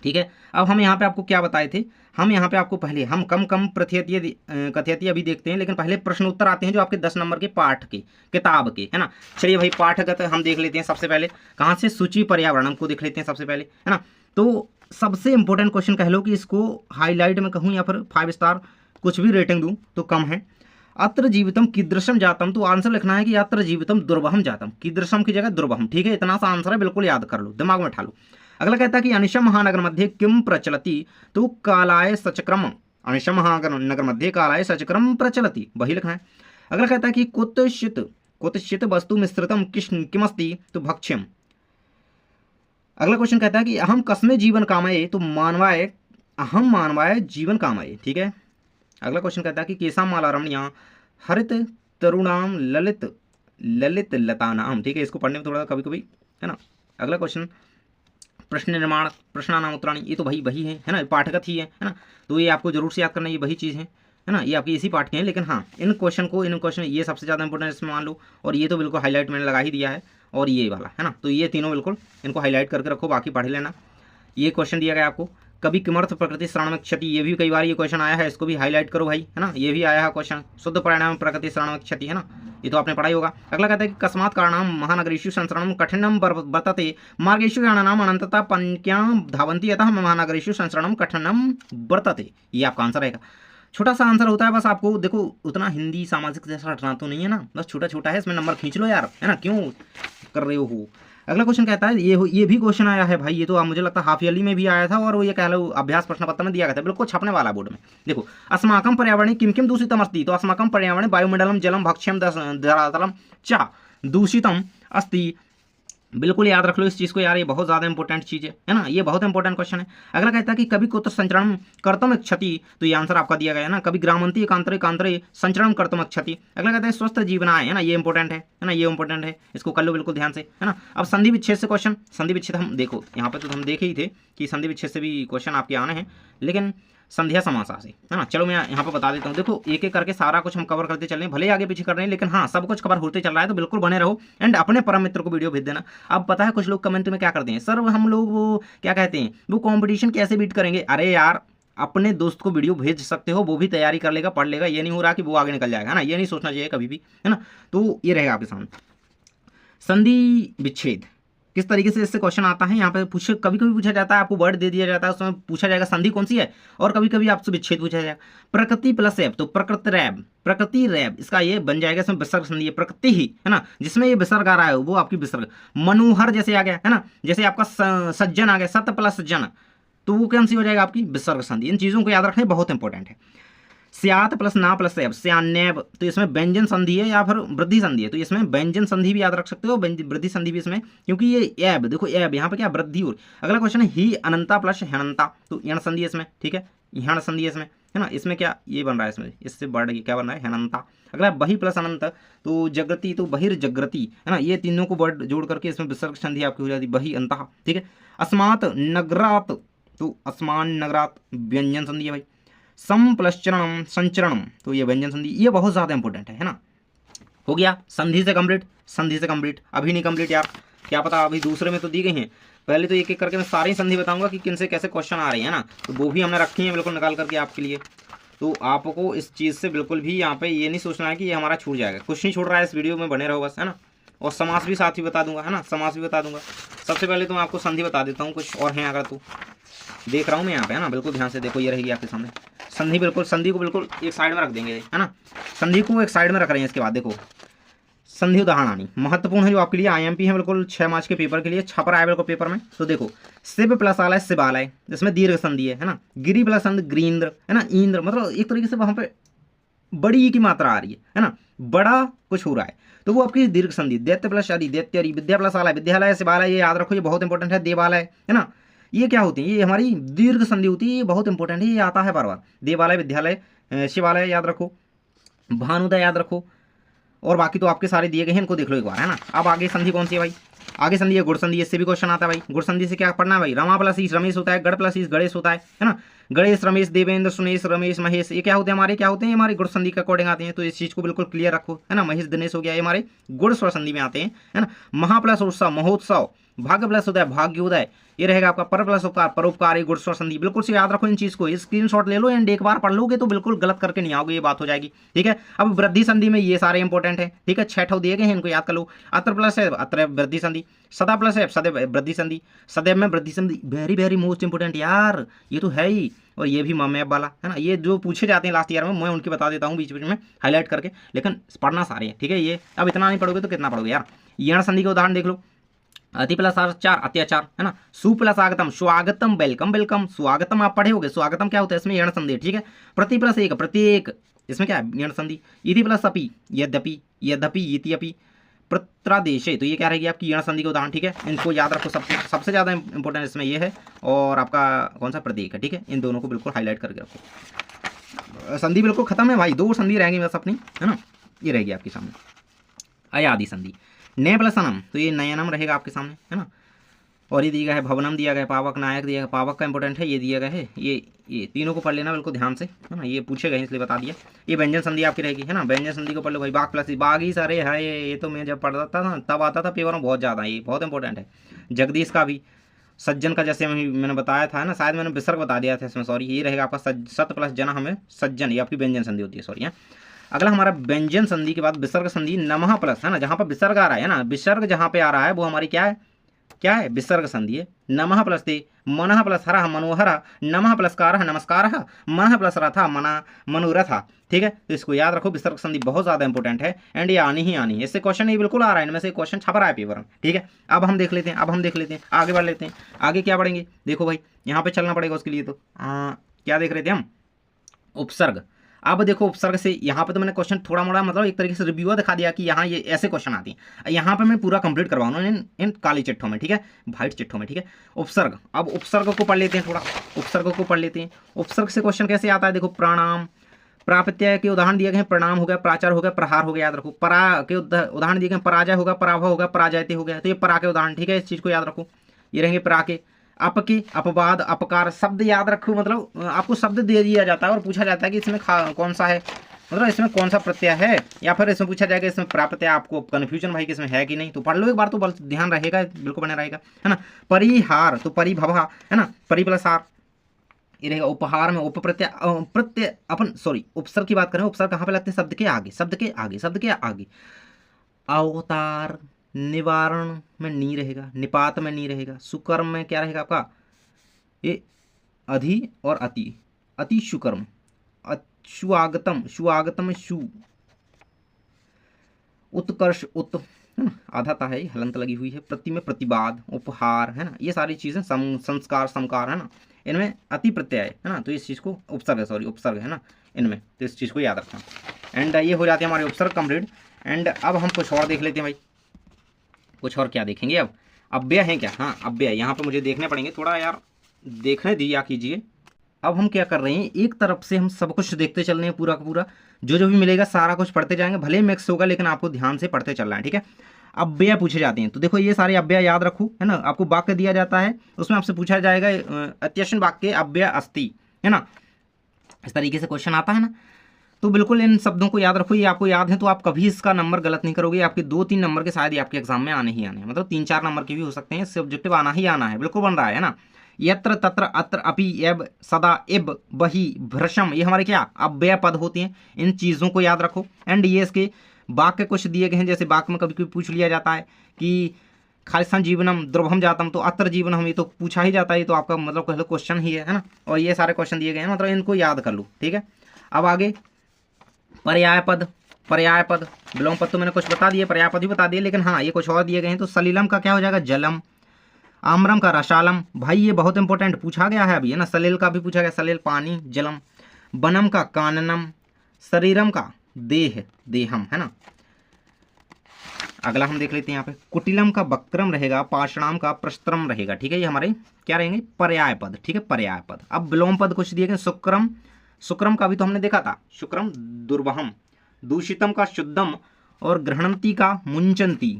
ठीक है। अब हम यहाँ पे आपको क्या बताए थे, हम यहाँ पे आपको पहले हम कम कथयति अभी देखते हैं, लेकिन पहले प्रश्न उत्तर आते हैं जो आपके 10 नंबर के पाठ के किताब के, है ना। चलिए भाई, पाठगत हम देख लेते हैं सबसे पहले, कहाँ से, सूची पर्यावरण हमको देख लेते हैं सबसे पहले, है ना। तो सबसे इंपॉर्टेंट क्वेश्चन कह लो कि इसको हाईलाइट में कहूँ या फिर 5 स्टार कुछ भी रेटिंग दूँ तो कम है। अत्र जीवितम कीदृशम जातम, तो आंसर लिखना है कि अत्र जीवितम दुर्वहम जातम, कीदृशम की जगह दुर्वहम, ठीक है। इतना सा आंसर है, बिल्कुल याद कर लो, दिमाग में उठा लो। अगला कहता है कि अनिशम महानगर मध्य किम प्रचलति, तो कालाय सचक्रम, अनिशम महानगर मध्य कालाय सचक्रम प्रचलति, वही लिखना है। अगला कहता है कि कुतश्चित वस्तु मिश्रितम किमस्ति, तो भक्ष्यम। अगला क्वेश्चन कहता है कि अहम कस्मे जीवन कामये, तो मानवाय अहम मानवाय जीवन कामये, ठीक है। अगला क्वेश्चन कहता है कि केशा माला रमणीया हरित तरुणाम ललित लतानाम, ठीक है। इसको पढ़ने में थोड़ा कभी कभी, है ना। अगला क्वेश्चन प्रश्न निर्माण प्रश्नानाम उत्तराणी, ये तो वही है ना, पाठगत ही है ना। तो ये आपको जरूर से याद करना, ये वही चीज़ है ना, ये आपके इसी पाठ के हैं। लेकिन हाँ, इन क्वेश्चन ये सबसे ज़्यादा इंपॉर्टेंट इसमें मान लो, और ये तो बिल्कुल हाईलाइट मैंने लगा ही दिया है, और ये वाला, है ना। तो ये तीनों बिल्कुल इनको हाईलाइट करके रखो, बाकी पढ़ लेना। ये क्वेश्चन दिया गया आपको, कभी किमर्थ प्रकृति शरण में क्षति, ये भी कई बार ये क्वेश्चन आया है, इसको भी हाईलाइट करो भाई, है ना। ये भी आया है क्वेश्चन, शुद्ध परिणाम प्रकृति शरण में क्षति, है ना, ये तो आपने पढ़ा ही होगा। अगला कहता है कि कस्मात् कारणाम महानगरेषु संचरणम कठिनम वर्तते मार्गेषु यानानाम अनंतता पंक्यां धावन्ति अतः महानगरेषु संचरणम कठिनम वर्तते, ये आपका आंसर रहेगा। छोटा सा आंसर होता है, बस आपको देखो उतना हिंदी सामाजिक जैसा रटना तो नहीं है ना, बस छोटा छोटा है, इसमें नंबर खींच लो यार, है ना, क्यों कर रहे हो। अगला क्वेश्चन कहता है ये भी क्वेश्चन आया है भाई, ये तो मुझे लगता है हाफ ईयरली में भी आया था, और वो ये कह लो अभ्यास प्रश्न पत्र में दिया गया था, बिल्कुल छपने वाला बोर्ड में। देखो, अस्माकं पर्यावरणे किम किम दूषितम अस्ति, तो अस्माकं पर्यावरणे वायुमंडलम जलम भक्ष्यम धरातलम च दूषितम अस्ति, बिल्कुल याद रख लो इस चीज़ को यार, ये बहुत ज़्यादा इंपॉर्टेंट चीज़ है ना, ये बहुत इंपॉर्टेंट क्वेश्चन है। अगला कहता है कि कभी कुत्र संचरण कर्तम क्षति, तो ये आंसर आपका दिया गया है ना, कभी ग्रामंती एकांतरे संचरण कर्तम क्षति। अगला कहता है स्वस्थ जीवनाय, है ना, ये इंपॉर्टेंट है ना, ये इंपॉर्टेंट है, इसको कर लो बिल्कुल ध्यान से, है ना। अब संधि विच्छेद से क्वेश्चन, संधि विच्छेद हम देखो यहाँ पे तो हम देखे ही थे कि संधि विच्छेद से भी क्वेश्चन आपके आने हैं, लेकिन संध्या समासा से, है ना। चलो मैं यहाँ पर बता देता हूँ, देखो एक एक करके सारा कुछ हम कवर करते चल रहे हैं, भले आगे पीछे कर रहे हैं, लेकिन हाँ सब कुछ कवर होते चल रहा है, तो बिल्कुल बने रहो, एंड अपने परम मित्र को वीडियो भेज देना। अब पता है कुछ लोग कमेंट में क्या करते हैं, सर हम लोग वो क्या कहते हैं, वो कंपटीशन कैसे बीट करेंगे। अरे यार, अपने दोस्त को वीडियो भेज सकते हो, वो भी तैयारी कर लेगा, पढ़ लेगा, ये नहीं हो रहा कि वो आगे निकल जाएगा, है ना, ये नहीं सोचना चाहिए कभी भी, है ना। तो ये रहेगा आपके सामने संधि विच्छेद, किस तरीके से इससे क्वेश्चन आता है यहाँ पे कभी कभी पूछा जाता है, आपको वर्ड दे दिया जाता है, उसमें पूछा जाएगा संधि कौन सी है, और कभी कभी आपसे विच्छेद पूछा जाएगा। प्रकृति प्लस रैब, तो प्रकृति रैब, प्रकृति रैब, इसका ये बन जाएगा, इसमें विसर्ग संधि है, प्रकृति ही है ना, जिसमें ये विसर्ग आ रहा है वो आपकी विसर्ग। मनोहर जैसे आ गया है ना, जैसे आपका सज्जन आ गया, सत्य प्लस सज्जन, तो वो कौन सी हो जाएगा आपकी विसर्ग संधि। इन चीजों को याद रखना बहुत इंपॉर्टेंट है। स्यात प्लस ना प्लस एब, स्यान्नैब, तो इसमें व्यंजन संधि है या फिर वृद्धि संधि है, तो इसमें व्यंजन संधि भी याद रख सकते हो, वृद्धि संधि भी इसमें, क्योंकि ये एब, देखो एब यहाँ पे क्या वृद्धि हो। अगला क्वेश्चन है ही अनंता प्लस हणंता, तो यण संधि है इसमें, ठीक है, हण संधि है इसमें, है ना, इसमें क्या ये बन रहा है, इसमें इससे वर्ड क्या बन रहा है, हणंता। अगला बही प्लस अनंत, तो जगृति, तो बहिर्जगृति, है ना, ये तीनों को वर्ड जोड़ करके इसमें विसर्ग संधि आपकी हो जाती है, बही अंता, ठीक है। अस्मात नगरात, तो अस्मान नगरात व्यंजन संधि है भाई। सम प्लस चरणम संचरणम, तो ये व्यंजन संधि, ये बहुत ज्यादा इंपॉर्टेंट है ना। हो गया संधि से कंप्लीट, संधि से कंप्लीट, अभी नहीं कंप्लीट यार, क्या पता अभी दूसरे में तो दी गई हैं। पहले तो एक एक करके मैं सारी संधि बताऊंगा कि किन से कैसे क्वेश्चन आ रहे हैं ना, तो वो भी हमने रखी है बिल्कुल निकाल करके आपके लिए। तो आपको इस चीज़ से बिल्कुल भी यहाँ पे ये नहीं सोचना है कि ये हमारा छूट जाएगा, कुछ नहीं छूट रहा है, इस वीडियो में बने रहो बस, है ना। और समास भी साथ ही बता दूंगा, है ना, समास भी बता दूंगा। सबसे पहले तो मैं आपको संधि बता देता हूँ, कुछ और हैं अगर तो देख रहा हूँ मैं यहाँ पे, है ना, बिल्कुल ध्यान से देखो, ये रहेगी आपके सामने संधि, बिल्कुल संधि को बिल्कुल एक साइड में रख देंगे, है ना, संधि को एक साइड में रख रहे हैं। इसके बाद देखो संधि उदाहरण आनी महत्वपूर्ण है, जो आपके लिए आईएमपी है, बिल्कुल 6 मार्च के पेपर के लिए छप रहा है बिल्कुल पेपर में। तो देखो शिव प्लस आलय शिवालय, इसमें दीर्घ संधि है ना, गिरी प्लस अंध ग्रीन्द्र, है ना, इंद्र, मतलब एक तरीके से वहां पे बड़ी की मात्रा आ रही है ना, बड़ा कुछ हो रहा है, तो वो आपकी दीर्घ संधि। दैत्य प्लस आदि, दैत्यरी, विद्या प्लस आलय विद्यालय, शिवालय, ये याद रखो, ये बहुत इंपॉर्टेंट है। देवालय, है ना, ये क्या होती है, ये हमारी दीर्घ संधि होती है, ये बहुत इंपॉर्टेंट है, ये आता है बार बार। देवालय, विद्यालय, शिवालय याद रखो, भानुदय याद रखो, और बाकी तो आपके सारे दिए गए हैं, इनको देख लो एक बार, है ना। अब आगे संधि कौन सी है भाई, आगे संधि है गुण संधि, इससे भी क्वेश्चन आता है भाई। गुण संधि से क्या पढ़ना है भाई, रमा प्लस ईश रमेश होता है, गढ़ प्लस ईश गणेश होता है ना, गणेश रमेश देवेंद्र सुनेश रमेश महेश, ये क्या होते हैं हमारे, क्या होते हैं हमारे गुण संधि के अकॉर्डिंग आते हैं, तो इस चीज को बिल्कुल क्लियर रखो, है ना। महेश दिनेश हो गया, ये हमारे गुण स्वर संधि में आते हैं, है ना। महा प्लस उत्सव महोत्सव, भाग्य प्लस उदय भाग्योदय, ये रहेगा आपका। पर प्लस उपकार परोपकार, गुण स्वर संधि, बिल्कुल से याद रखो इन चीज को, स्क्रीनशॉट ले लो एंड एक बार पढ़ लोगे तो बिल्कुल गलत करके नहीं आओगे, ये बात हो जाएगी, ठीक है। अब वृद्धि संधि में ये सारे इंपॉर्टेंट है, ठीक है, 6 दिए गए हैं, इनको याद कर लो। अत्र प्लस है अत्र वृद्धि संधि, सदा प्लस है सदैव वृद्धि संधि, सदैव में वृद्धि संधि, वेरी वेरी मोस्ट इंपॉर्टेंट यार, ये तो है ही। और ये भी मैप वाला, है ना, ये जो पूछे जाते हैं लास्ट ईयर में, मैं उनकी बता देता हूँ बीच बीच में हाईलाइट करके, लेकिन पढ़ना सारे हैं, ठीक है। ये अब इतना नहीं पढ़ोगे तो कितना पढ़ोगे यार। यण संधि का उदाहरण देख लो, अति प्लस आचार अत्याचार, है ना। सु प्लस आगतम स्वागतम, वेलकम वेलकम, स्वागतम आप पढ़े होगे, स्वागतम क्या होता है, इसमें यण संधि, ठीक है। प्रति प्लस एक प्रत्येक, इसमें क्या है यण संधि। इति प्लस अपि यद्यपि, यद्यपि इति अपि, प्रत्रादेशे, तो ये क्या रहेगी आपकी यण संधि का उदाहरण, ठीक है। इनको याद रखो, सबसे ज्यादा इंपॉर्टेंट इसमें ये है, और आपका कौन सा प्रतीक है, ठीक है। इन दोनों को बिल्कुल हाईलाइट करके रखो। संधि बिल्कुल खत्म है भाई, 2 संधि रहेंगी बस अपनी, है ना, ये रहेगी आपके सामने। अयादि संधि, नय प्लस अनम, तो ये नयनम रहेगा आपके सामने, है ना। और ये दिया गया है भवनम, दिया गया है पावक, नायक दिया गया, पावक का इंपॉर्टेंट है, ये दिया गया है, ये तीनों को पढ़ लेना बिल्कुल ध्यान से, है ना, ये पूछे गए इसलिए बता दिया। ये व्यंजन संधि आपकी रहेगी, है ना, व्यंजन संधि को पढ़ लो भाई। बाघ प्लस बाघ ही सारे है, ये तो मैं जब पढ़ता था ना तब आता था पेपर में बहुत ज़्यादा, ये बहुत इंपॉर्टेंट है। जगदीश का भी, सज्जन का जैसे मैंने बताया था ना, शायद मैंने विसर्ग बता दिया था इसमें, सॉरी, ये रहेगा आपका सत प्लस जन, हमें सज्जन, ये आपकी व्यंजन संधि होती है, सॉरी। अगला हमारा व्यंजन संधि के बाद विसर्ग संधि, नमः प्लस, है ना, जहां पर विसर्ग आ रहा है ना, विसर्ग जहां पे आ रहा है वो हमारी क्या है, क्या है, विसर्ग संधि है। नमः प्लस ते मनः प्लस हरः मनोहरः, नमः प्लस कारः नमस्कारः, मनः प्लस रथः मना मनोरथः, ठीक है। तो इसको याद रखो, विसर्ग संधि बहुत ज्यादा इंपॉर्टेंट है, एंड ये आनी ही आनी है, इससे क्वेश्चन ये बिल्कुल आ रहा है, इनमें से क्वेश्चन छप रहा है पेपर में, ठीक है। अब हम देख लेते हैं, आगे बढ़ लेते हैं। आगे क्या बढ़ेंगे, देखो भाई यहाँ पे चलना पड़ेगा उसके लिए, तो क्या देख रहे थे हम, उपसर्ग। अब देखो उपसर्ग से यहाँ पे तो मैंने क्वेश्चन थोड़ा मोड़ा मतलब एक तरीके से रिव्यू दिखा दिया कि यहाँ ये ऐसे क्वेश्चन आते हैं, यहाँ पे मैं पूरा कंप्लीट करवाऊंगा इन काली चिट्ठों में, ठीक है, व्हाइट चिट्ठों में, ठीक है। उपसर्ग, अब उपसर्ग को पढ़ लेते हैं, थोड़ा उपसर्ग को पढ़ लेते हैं। उपसर्ग से क्वेश्चन कैसे आता है, देखो प्रणाम, प्राप्रत्यय के उदाहरण दिए गए हैं, प्रणाम हो गया, प्राचार हो गया, प्रहार हो गया, याद रखो। परा के उदाहरण दिए गए, पराजय होगा, पराभव होगा, पराजयते हो गया, तो ये परा के उदाहरण, ठीक है, इस चीज को याद रखो। ये रहेंगे परा के। अपके, अपवाद, अपकार, शब्द याद रखो, मतलब आपको शब्द दे दिया जाता है और पूछा जाता है कि इसमें कौन सा है, मतलब इसमें कौन सा प्रत्यय है, या फिर इसमें पूछा जाएगा इसमें प्रत्यय, आपको कन्फ्यूजन भाई कि इसमें है कि नहीं, तो पढ़ लो एक बार, तो ध्यान रहेगा, बिल्कुल बने रहेगा, है ना। परिहार, तो परिभव, है ना, परि प्लस हार, ये रहेगा। उपहार में उप प्रत्यय, प्रत्यय अपन सॉरी उपसर्ग की बात करें, उपसर्ग कहाँ पे लगते हैं, शब्द के आगे, शब्द के आगे, शब्द के आगे। अवतार, निवारण में नी रहेगा, निपात में नी रहेगा, सुकर्म में क्या रहेगा आपका ये अधि और अति, अति सुकर्म, शुआगतम, शुआगतम शु, उत्कर्ष उत है ना, आधा ता है, हलंत लगी हुई है, प्रति में प्रतिवाद, उपहार है ना, ये सारी चीजें संस्कार समकार है ना, इनमें अति प्रत्यय है ना, तो इस चीज को उपसर्ग है, सॉरी उपसर्ग है ना इनमें, तो इस चीज को याद रखना। एंड ये हो जाते हैं हमारे उपसर्ग कंप्लीट। एंड अब हम कुछ और देख लेते हैं भाई, कुछ और क्या देखेंगे अब, अव्यय है क्या, हाँ अव्यय यहाँ पे मुझे देखने पड़ेंगे, थोड़ा यार देखने दिया कीजिए। अब हम क्या कर रहे हैं, एक तरफ से हम सब कुछ देखते चल रहे हैं, पूरा का पूरा जो भी मिलेगा सारा कुछ पढ़ते जाएंगे, भले ही मिक्स होगा लेकिन आपको ध्यान से पढ़ते चलना है, ठीक है। अव्यय पूछे जाते हैं, तो देखो ये सारे अव्यय याद रखो है ना, आपको वाक्य दिया जाता है उसमें आपसे पूछा जाएगा अत्यशन वाक्य अव्यय अस्ति है ना, इस तरीके से क्वेश्चन आता है ना, तो बिल्कुल इन शब्दों को याद रखो, ये आपको याद है तो आप कभी इसका नंबर गलत नहीं करोगे, आपके 2-3 नंबर के शायद ही आपके एग्जाम में आने ही आने हैं, मतलब 3-4 नंबर के भी हो सकते हैं, सब्जेक्टिव आना ही आना है, बिल्कुल बन रहा है ना। यत्र तत्र अत्र अपि एब सदा इब बही भ्रशम, ये हमारे क्या अव्यय पद होते हैं, इन चीज़ों को याद रखो। एंड ये इसके वाक्य कुछ दिए गए हैं, जैसे वाक्य में कभी कभी पूछ लिया जाता है कि खालिस्तान जीवनम द्रवहम जातम, तो अत्र जीवनम ये तो पूछा ही जाता है, ये तो आपका मतलब कह लो क्वेश्चन ही है ना, और ये सारे क्वेश्चन दिए गए हैं, मतलब इनको याद कर लो, ठीक है। अब आगे पर्याय पद, पर्याय पद विलोम पद तो मैंने कुछ बता दिए, पर्याय पद भी बता दिए, लेकिन हाँ ये कुछ और दिए गए हैं, तो सलीलम का क्या हो जाएगा जलम, आम्रम का रसालम, भाई ये बहुत इंपॉर्टेंट पूछा गया है अभी है ना, सलील का भी पूछा गया, सलील पानी जलम, बनम का काननम, शरीरम का देह देहम है ना। अगला हम देख लेते हैं यहाँ पे, कुटिलम का वक्रम रहेगा, पाषणाम का प्रस्त्रम रहेगा, ठीक है, ये हमारे क्या रहेंगे पर्याय पद, ठीक है पर्याय पद। अब विलोम पद कुछ दिए गए, शुक्रम, शुक्रम का भी तो हमने देखा था, शुक्रम दुर्वहम, दूषितम का शुद्धम, और ग्रहणंती का मुंचंती,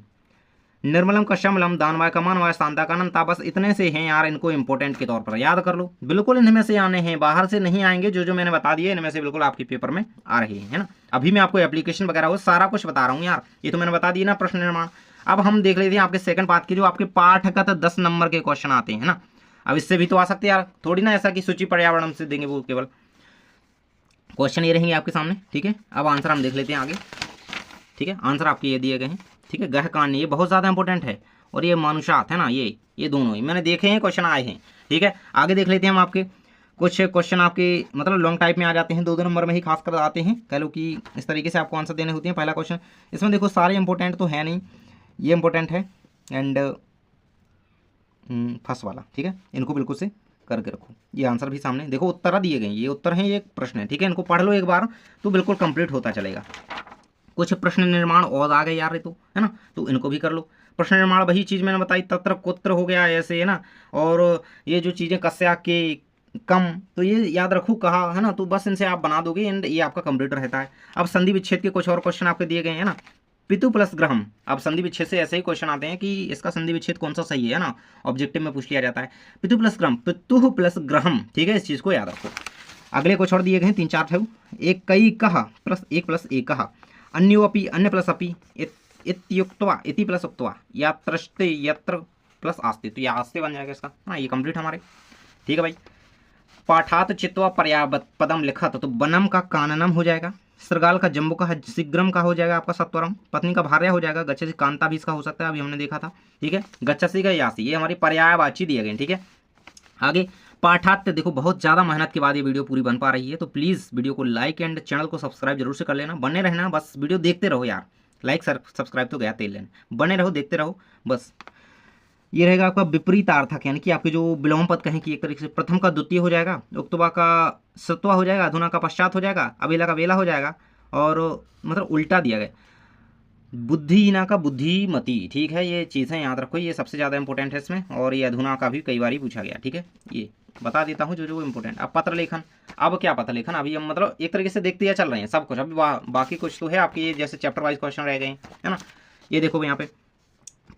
निर्मलम का शमलम, दानवाय का मानवाय, शांता का अनंता, बस इतने से हैं यार, इनको इंपॉर्टेंट के तौर पर याद कर लो, बिल्कुल इनमें से आने हैं, बाहर से नहीं आएंगे, जो जो मैंने बता दिए इनमें से बिल्कुल आपके पेपर में आ रहे हैं है ना। अभी मैं आपको एप्लीकेशन वगैरह वो सारा कुछ बता रहा हूँ यार, ये तो मैंने बता दिया ना प्रश्न निर्माण। अब हम देख लेते हैं आपके सेकंड पार्ट के, जो आपके पाठगत 10 नंबर के क्वेश्चन आते हैं ना, अब इससे भी तो आ सकते हैं यार, थोड़ी ना ऐसा कि सूची पर्यावरण से देंगे, वो केवल क्वेश्चन ये रहेंगे आपके सामने, ठीक है। अब आंसर हम देख लेते हैं आगे, ठीक है, आंसर आपके ये दिए गए हैं, ठीक है। गह कान्य ये बहुत ज़्यादा इंपॉर्टेंट है, और ये मानुषात है ना, ये दोनों ही मैंने देखे हैं, क्वेश्चन आए हैं, ठीक है। आगे देख लेते हैं हम आपके कुछ क्वेश्चन, आपके मतलब लॉन्ग टाइप में आ जाते हैं, 2-2 नंबर में ही खासकर आते हैं, कह लो कि इस तरीके से आपको आंसर देने होते हैं। पहला क्वेश्चन इसमें देखो सारे इंपॉर्टेंट तो है नहीं, ये इंपॉर्टेंट है, एंड फर्स्ट वाला, ठीक है, इनको बिल्कुल से करके रखो। ये आंसर भी सामने देखो, उत्तर दिए गए, ये उत्तर हैं, ये एक प्रश्न है, ठीक है, इनको पढ़ लो एक बार तो बिल्कुल कंप्लीट होता चलेगा। कुछ प्रश्न निर्माण और आ गए यार, ये तो है ना, तो इनको भी कर लो। प्रश्न निर्माण वही चीज़ मैंने बताई, तत्र कुत्र हो गया ऐसे है ना, और ये जो चीज़ें कस्या के कम, तो ये याद रखो कहा है ना, तो बस इनसे आप बना दोगे, एंड ये आपका कंप्लीट रहता है। अब संधि विच्छेद के कुछ और क्वेश्चन आपके दिए गए हैं ना, पितु प्लस ग्रहम, अब संधि विच्छेद से ऐसे ही क्वेश्चन आते हैं कि इसका संधि विच्छेद कौन सा सही है ना, ऑब्जेक्टिव में पूछ लिया जाता है। पितु प्लस ग्रहम, पितु प्लस ग्रहम, ठीक है, इस चीज़ को याद रखो। अगले कुछ और दिए गए हैं 3-4 थे, एक कई कहा प्लस एक प्लस एक कहा, अन्योपि अन्य प्लस अपि, इत्युक्त्वा इति प्लस उक्त्वा, यात्रस्ते यत्र प्लस आस्ते, तो ये आस्ते बन जाएगा इसका, हाँ ये कंप्लीट हमारे, ठीक है भाई। पाठात चित्वा पर्यायपद पदम लिखत, तो बनम का काननम हो जाएगा, श्रृगाल का जम्बू का शीघ्रम का हो जाएगा आपका सत्वरम, पत्नी का भार्या हो जाएगा, गच्छसि कांता भी इसका हो सकता है, अभी हमने देखा था, ठीक है। गच्छसि का यासी, ये हमारी पर्यायवाची दिए गए, ठीक है। आगे पाठात्य, देखो बहुत ज़्यादा मेहनत के बाद ये वीडियो पूरी बन पा रही है, तो प्लीज़ वीडियो को लाइक एंड चैनल को सब्सक्राइब जरूर से कर लेना, बने रहना, बस वीडियो देखते रहो यार, लाइक सब्सक्राइब तो गया तेल लेना, बने रहो देखते रहो बस। ये रहेगा आपका विपरीत अर्थक, यानी कि आपके जो विलोम पद कहें कि एक तरीके से प्रथम का द्वितीय हो जाएगा, उक्तवा का सत्वा हो जाएगा, अधुना का पश्चात हो जाएगा, अबेला का वेला हो जाएगा, और मतलब उल्टा दिया गया, बुद्धिहीना का बुद्धिमती, ठीक है, ये चीज़ें याद रखो, ये सबसे ज़्यादा इंपॉर्टेंट है इसमें, और ये अधुना का भी कई बार ही पूछा गया, ठीक है, ये बता देता हूँ जो जो इंपॉर्टेंट। अब पत्र लेखन, अब क्या पत्र लेखन, अभी हम मतलब एक तरीके से देखते ही चल रहे हैं सब कुछ, अभी बाकी कुछ तो है आपके ये जैसे चैप्टर वाइज क्वेश्चन रह गए है ना। ये देखो यहाँ पे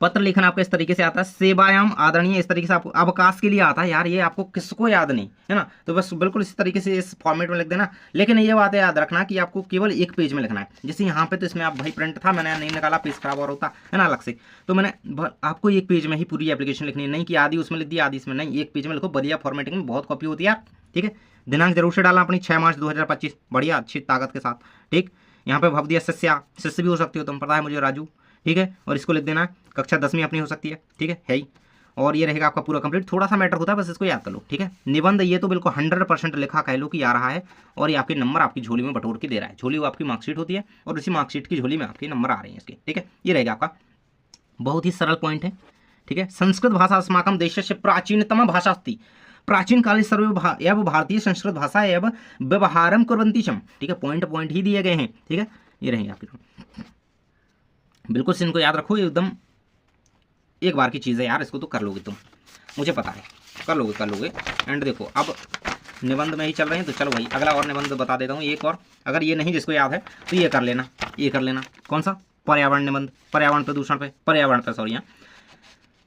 पत्र लेखन आपका इस तरीके से आता है, सेवायाम आदरणीय, इस तरीके से आपको अवकाश के लिए आता है यार, ये आपको किसको याद नहीं है ना, तो बस बिल्कुल इस तरीके से इस फॉर्मेट में लिख देना। लेकिन ये बात याद रखना कि आपको केवल एक पेज में लिखना है, जैसे यहाँ पे तो इसमें आप भाई प्रिंट था, मैंने नहीं निकाला, पेज खराब और होता है ना अलग से, तो मैंने आपको एक पेज में ही पूरी एप्लीकेशन लिखनी है, नहीं कि आधी उसमें लिख दी आधी इसमें, नहीं, एक पेज में लिखो, बढ़िया फॉर्मेटिंग में बहुत कॉपी होती है यार, ठीक है। दिनांक जरूर से डालना अपनी 6 मार्च 2025, बढ़िया अच्छी ताकत के साथ, ठीक। यहाँ पे भव दिया शिष्या, शिष्य भी हो सकती हो तुम, पता है मुझे राजू, ठीक है। और इसको लिख देना, कक्षा 10वीं अपनी हो सकती है, ठीक है ही। और ये रहेगा आपका पूरा कंप्लीट। थोड़ा सा मैटर होता है, बस इसको याद कर लो, ठीक है। निबंध ये तो बिल्कुल 100% लिखा कह लो कि आ रहा है, और ये आपके नंबर आपकी झोली में बटोर के दे रहा है। झोली वो आपकी मार्कशीट होती है, और उसी मार्कशीट की झोली में आपके नंबर आ रहे हैं इसके, ठीक है। ये रहेगा आपका, बहुत ही सरल पॉइंट है, ठीक है। संस्कृत भाषा अस्माकं देशस्य प्राचीनतम भाषा अस्ति, प्राचीन काले सर्वे एवं भारतीय संस्कृत भाषा एवं व्यवहारम कुर्वन्ति च, ठीक है। पॉइंट ही दिए गए हैं, ठीक है। ये रहेंगे आपके, बिल्कुल से इनको याद रखो, एकदम एक बार की चीज़ है यार, इसको तो कर लोगे तुम, मुझे पता है कर लोगे। एंड देखो अब निबंध में ही चल रहे हैं, तो चलो भाई अगला और निबंध बता देता हूँ एक और। अगर ये नहीं जिसको याद है तो ये कर लेना, कौन सा, पर्यावरण निबंध, पर्यावरण प्रदूषण पे, पर्यावरण पे सॉरी, यहाँ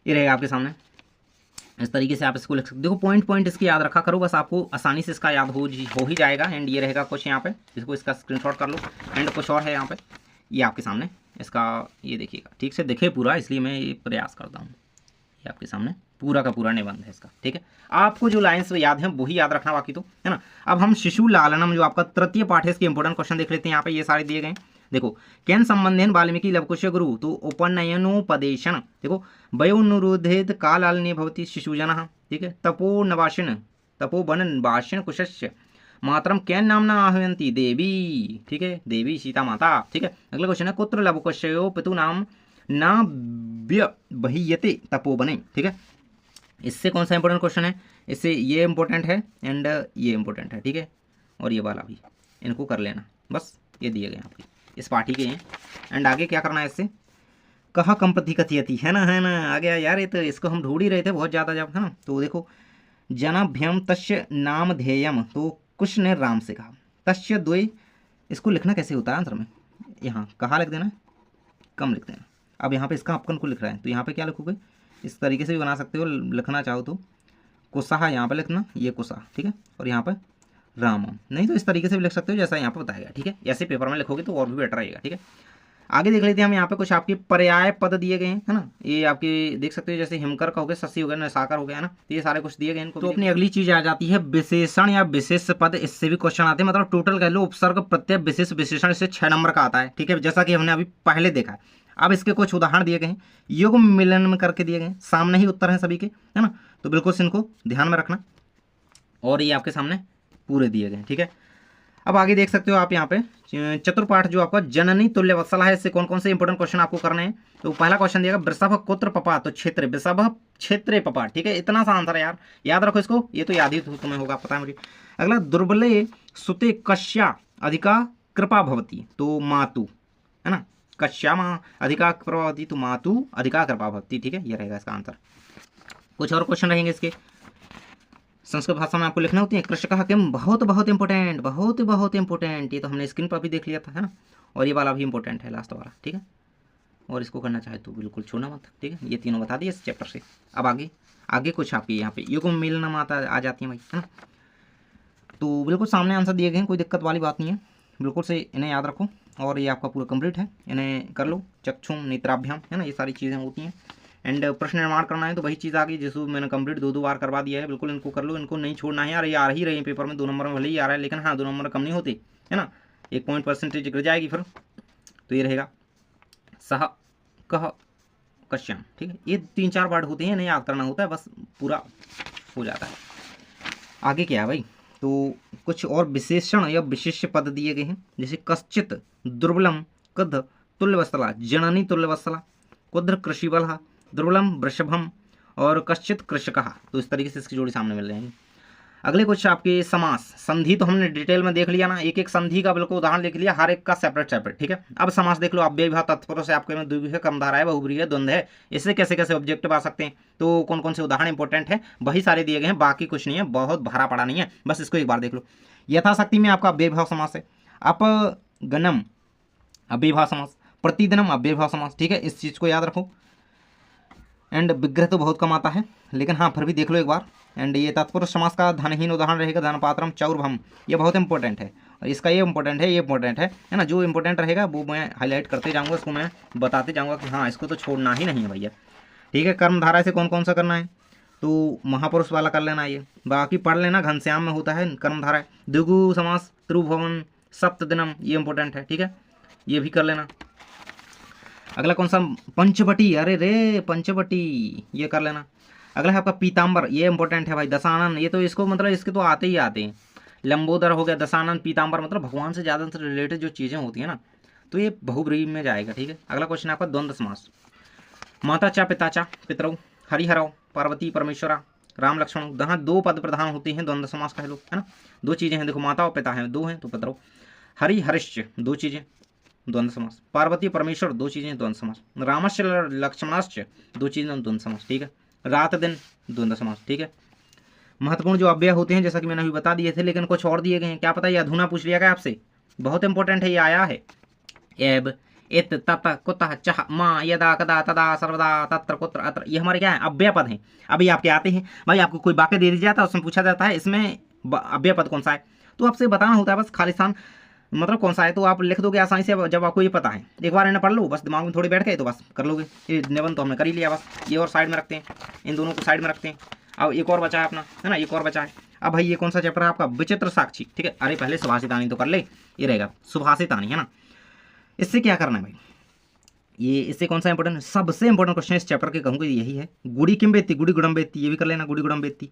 ये रहेगा आपके सामने। इस तरीके से आप इसको लिख सकते, देखो पॉइंट इसकी याद रखा करो, बस आपको आसानी से इसका याद हो ही जाएगा। एंड ये रहेगा कुछ यहाँ पे, इसको इसका स्क्रीनशॉट कर लो। एंड कुछ और है यहाँ पे, ये आपके सामने इसका, ये देखिएगा ठीक से दिखे पूरा, इसलिए मैं ये प्रयास करता हूँ। ये आपके सामने पूरा का पूरा निबंध है इसका, ठीक है। आपको जो लाइन्स याद है वही याद रखना, बाकी तो है ना। अब हम शिशु लालनम जो आपका तृतीय पाठ है, इसके इंपॉर्टेंट क्वेश्चन देख लेते हैं। यहाँ पे ये सारे दिए गए हैं, देखो। केन संबंधेन वाल्मीकि लवकुश गुरु, तो उपनयनोपदेशन, देखो। वयोनुरोधेत कालालने भवति शिशुजनः, ठीक है। तपोवन वासिन कुशस्य मातरम कैन नामना आह्वयन्ति, देवी, ठीक है, देवी सीता माता, ठीक है। अगला क्वेश्चन है, कुत्र लवकुशयो पितु नाम न व्यवह्यते तपोवने, ठीक है। इससे कौन सा इंपॉर्टेंट क्वेश्चन है, इससे ये इंपॉर्टेंट है एंड ये इंपॉर्टेंट है, ठीक है। और ये वाला भी, इनको कर लेना, बस ये दिए गए आपके इस पार्टी के हैं। एंड आगे क्या करना है इससे, कहा कंपति कथयति, है ना आ गया यार, ये तो इसको हम ढूंढ ही रहे थे बहुत ज़्यादा जब, है ना। तो देखो, जनाभ्यम तस्य नाम ध्येयम, तो कुछ ने राम से कहा, तस्य द्वय, इसको लिखना कैसे होता है आंसर में, यहाँ कहाँ लिख देना, कम लिख देना। अब यहाँ पे इसका अपन को लिख रहा है, तो यहाँ पे क्या लिखोगे, इस तरीके से भी बना सकते हो, लिखना चाहो तो कुसाहा यहाँ पे लिखना, ये कुसा, ठीक है। और यहाँ पे राम, नहीं तो इस तरीके से भी लिख सकते हो जैसा यहाँ पे बताया गया, ठीक है। ऐसे पेपर में लिखोगे तो और भी बेटर रहेगा, ठीक है। आगे देख लेते हैं हम, यहाँ पे कुछ आपके पर्याय पद दिए गए हैं, है ना। ये आपके देख सकते हो, जैसे हिमकर का हो गया, शशि हो गया, नसाकर हो गया, है ना। तो ये सारे कुछ दिए गए इनको। तो अपनी अगली चीज आ जाती है विशेषण या विशेष पद, इससे भी क्वेश्चन आते हैं, मतलब टोटल कह लो उपसर्ग प्रत्यय विशेष विशेषण, इससे 6 नंबर का आता है, ठीक है, जैसा कि हमने अभी पहले देखा है। अब इसके कुछ उदाहरण दिए गए हैं, युग मिलन में करके दिए गए, सामने ही उत्तर हैं सभी के, है ना। तो बिल्कुल से इनको ध्यान में रखना, और ये आपके सामने पूरे दिए गए, ठीक है। अब आगे देख सकते हो आप यहाँ पे चतुर्पाठ जो आपका जननी तुल्य वत्सला है, इससे कौन कौन से इंपॉर्टेंट क्वेश्चन आपको करने हैं। तो पहला क्वेश्चन दिएगा वृषभ कुत्र पपा, तो क्षेत्र, वृषभ क्षेत्रे पपा, ठीक है। इतना सा आंसर है यार, याद रखो इसको, ये तो याद ही तुम्हें होगा, पता है मुझे। अगला दुर्बले सुते कश्या अधिका कृपा भवती, तो मातु, है ना। कश्या माँ अधिका कृपा भवती, तो मातु अधिका कृपा भवती, ठीक है। ये रहेगा इसका आंसर। कुछ और क्वेश्चन रहेंगे इसके, संस्कृत भाषा में आपको लिखना होती है। कृषक किम, बहुत इंपॉर्टेंट, ये तो हमने स्क्रीन पर भी देख लिया था, है ना। और ये वाला भी इंपॉर्टेंट है, लास्ट वाला, ठीक है। और इसको करना चाहे तो बिल्कुल छोड़ना मत, ठीक है। ये तीनों बता दिए इस चैप्टर से। अब आगे कुछ आपके यहाँ पे युग मिलन माता आ जाती है भाई, है ना। तो बिल्कुल सामने आंसर दिए गए हैं, कोई दिक्कत वाली बात नहीं है, बिल्कुल से इन्हें याद रखो। और ये आपका पूरा कंप्लीट है, इन्हें कर लो। चक्षुम नेत्राभ्याम, है ना, ये सारी चीज़ें होती हैं। एंड प्रश्न निर्माण करना है तो वही चीज़ आ गई जिसको मैंने कंप्लीट 2 बार करवा दिया है, बिल्कुल इनको कर लो, इनको नहीं छोड़ना है यार। ये आ ही रही है पेपर में, 2 नंबर में भले ही आ रहा है, लेकिन हाँ 2 नंबर कम नहीं होते, है ना। 1 पॉइंट परसेंटेज गिर जाएगी फिर। तो ये रहेगा सह कह कश्यम, ठीक है। ये 3-4 वर्ड होते हैं, नहीं याद करना होता है, बस पूरा हो जाता है। आगे क्या है भाई, तो कुछ और विशेषण या विशेष पद दिए गए हैं, जैसे कश्चित दुर्बलम कद तुल्यवत्सला, जननी तुल्यवत्सला, कुद्र कृषिबल, दुर्बलम वृषभम, और कश्चित कृषकः। तो इस तरीके से इसकी जोड़ी सामने मिल रही है। अगले कुछ आपके समास, संधि तो हमने डिटेल में देख लिया ना, एक एक संधि का बिल्कुल उदाहरण लिख लिया, हर एक का सेपरेट, ठीक है। अब समास देख लो, अव्यय विभाव तत्पुरुष से आपके में द्विविध कर्मधारय है, बहुब्रीहि है, द्वंद्व है, इससे कैसे कैसे ऑब्जेक्टिव आ सकते हैं। तो कौन कौन से उदाहरण इंपॉर्टेंट है वही सारे दिए गए हैं, बाकी कुछ नहीं है, बहुत भरा पड़ा नहीं है, बस इसको एक बार देख लो। यथाशक्ति में आपका अव्यय विभाव समास है, अपगनम अव्यय विभाव समास, प्रतिदिनम अव्यय विभाव समास, ठीक है, इस चीज़ को याद रखो। एंड विग्रह तो बहुत कम आता है, लेकिन हाँ फिर भी देख लो एक बार। एंड ये तत्पुरुष समास का धनहीन उदाहरण रहेगा धनपात्रम चौरभम, ये बहुत इंपॉर्टेंट है, और इसका ये इंपॉर्टेंट है, ये इंपॉर्टेंट है ना। जो इंपॉर्टेंट रहेगा वो मैं हाईलाइट करते जाऊँगा, उसको मैं बताते जाऊँगा कि हाँ इसको तो छोड़ना ही नहीं है भैया, ठीक है। कर्मधारा से कौन कौन सा करना है, तो महापुरुष वाला कर लेना, ये बाकी पढ़ लेना, घनश्याम में होता है कर्मधारा। द्विगु समास, त्रिभुवन, सप्तदिनम, ये इंपॉर्टेंट है, ठीक है, ये भी कर लेना। अगला कौन सा, पंचवटी, अरे रे पंचवटी, ये कर लेना। अगला है आपका पीताम्बर, ये इंपॉर्टेंट है भाई। दशानन, ये तो इसको मतलब इसके तो आते ही आते हैं। लंबोदर हो गया, दशानन, पीताम्बर, मतलब भगवान से ज़्यादा से रिलेटेड जो चीज़ें होती हैं ना, तो ये बहुब्रीहि में जाएगा, ठीक है। अगला क्वेश्चन आपका द्वंद्व समास, माता चा पिता चा पितरौ, हरिहरौ, पार्वती परमेश्वरा, राम लक्ष्मण, जहाँ दो पद प्रधान होते हैं द्वंद्व समास कह लो, है ना। दो चीज़ें हैं, देखो माता और पिता हैं, दो हैं तो पितरौ, हरि हरिश्च दो चीज़ें द्वंद्व समास, पार्वती परमेश्वर दो चीज़ें द्वंद्व समास, रामश्च लक्ष्मणाश्च दो चीज़ें द्वंद्व समास, ठीक है। रात दिन द्वंद्व समास, ठीक है। महत्वपूर्ण जो अव्यय होते हैं जैसा कि मैंने अभी बता दिए थे, लेकिन कुछ और दिए गए हैं, क्या पता ये अधूना पूछ लिया गया आपसे, बहुत इंपॉर्टेंट है, ये आया है। एब, इत, तत, कुतः, चह, माँ, यदा, कदा, तदा, सर्वदा, तत्र, कुत्र, अत्र, ये हमारे क्या है, अव्यय पद हैं। अभी आपके आते हैं भाई, आपको कोई वाक्य दे दिया जाता है, उसमें पूछा जाता है इसमें अव्यय पद कौन सा है, तो आपसे बताना होता है बस, खालिस्तान मतलब कौन सा है, तो आप लिख दोगे आसानी से जब आपको ये पता है। एक बार इन्हें पढ़ लो, बस दिमाग में थोड़ी बैठ गए तो बस कर लोगे। ये निबंध तो हमने कर ही लिया, बस ये और साइड में रखते हैं, इन दोनों को साइड में रखते हैं। अब एक और बचा है अपना, है ना, एक और बचा है। अब भाई ये कौन सा चैप्टर है आपका, विचित्र साक्षी, ठीक है। अरे पहले सुभाषितानी तो कर ले, ये रहेगा सुभाषितानी, है ना। इससे क्या करना है भाई, ये इससे कौन सा इंपॉर्टेंट, सबसे इंपॉर्टेंट क्वेश्चन इस चैप्टर के कहूँगा यही है। गुड़ी किम वेत्ति, गुड़ी गुड़म वेत्ति, ये भी कर लेना, गुड़ी गुड़म वेत्ति।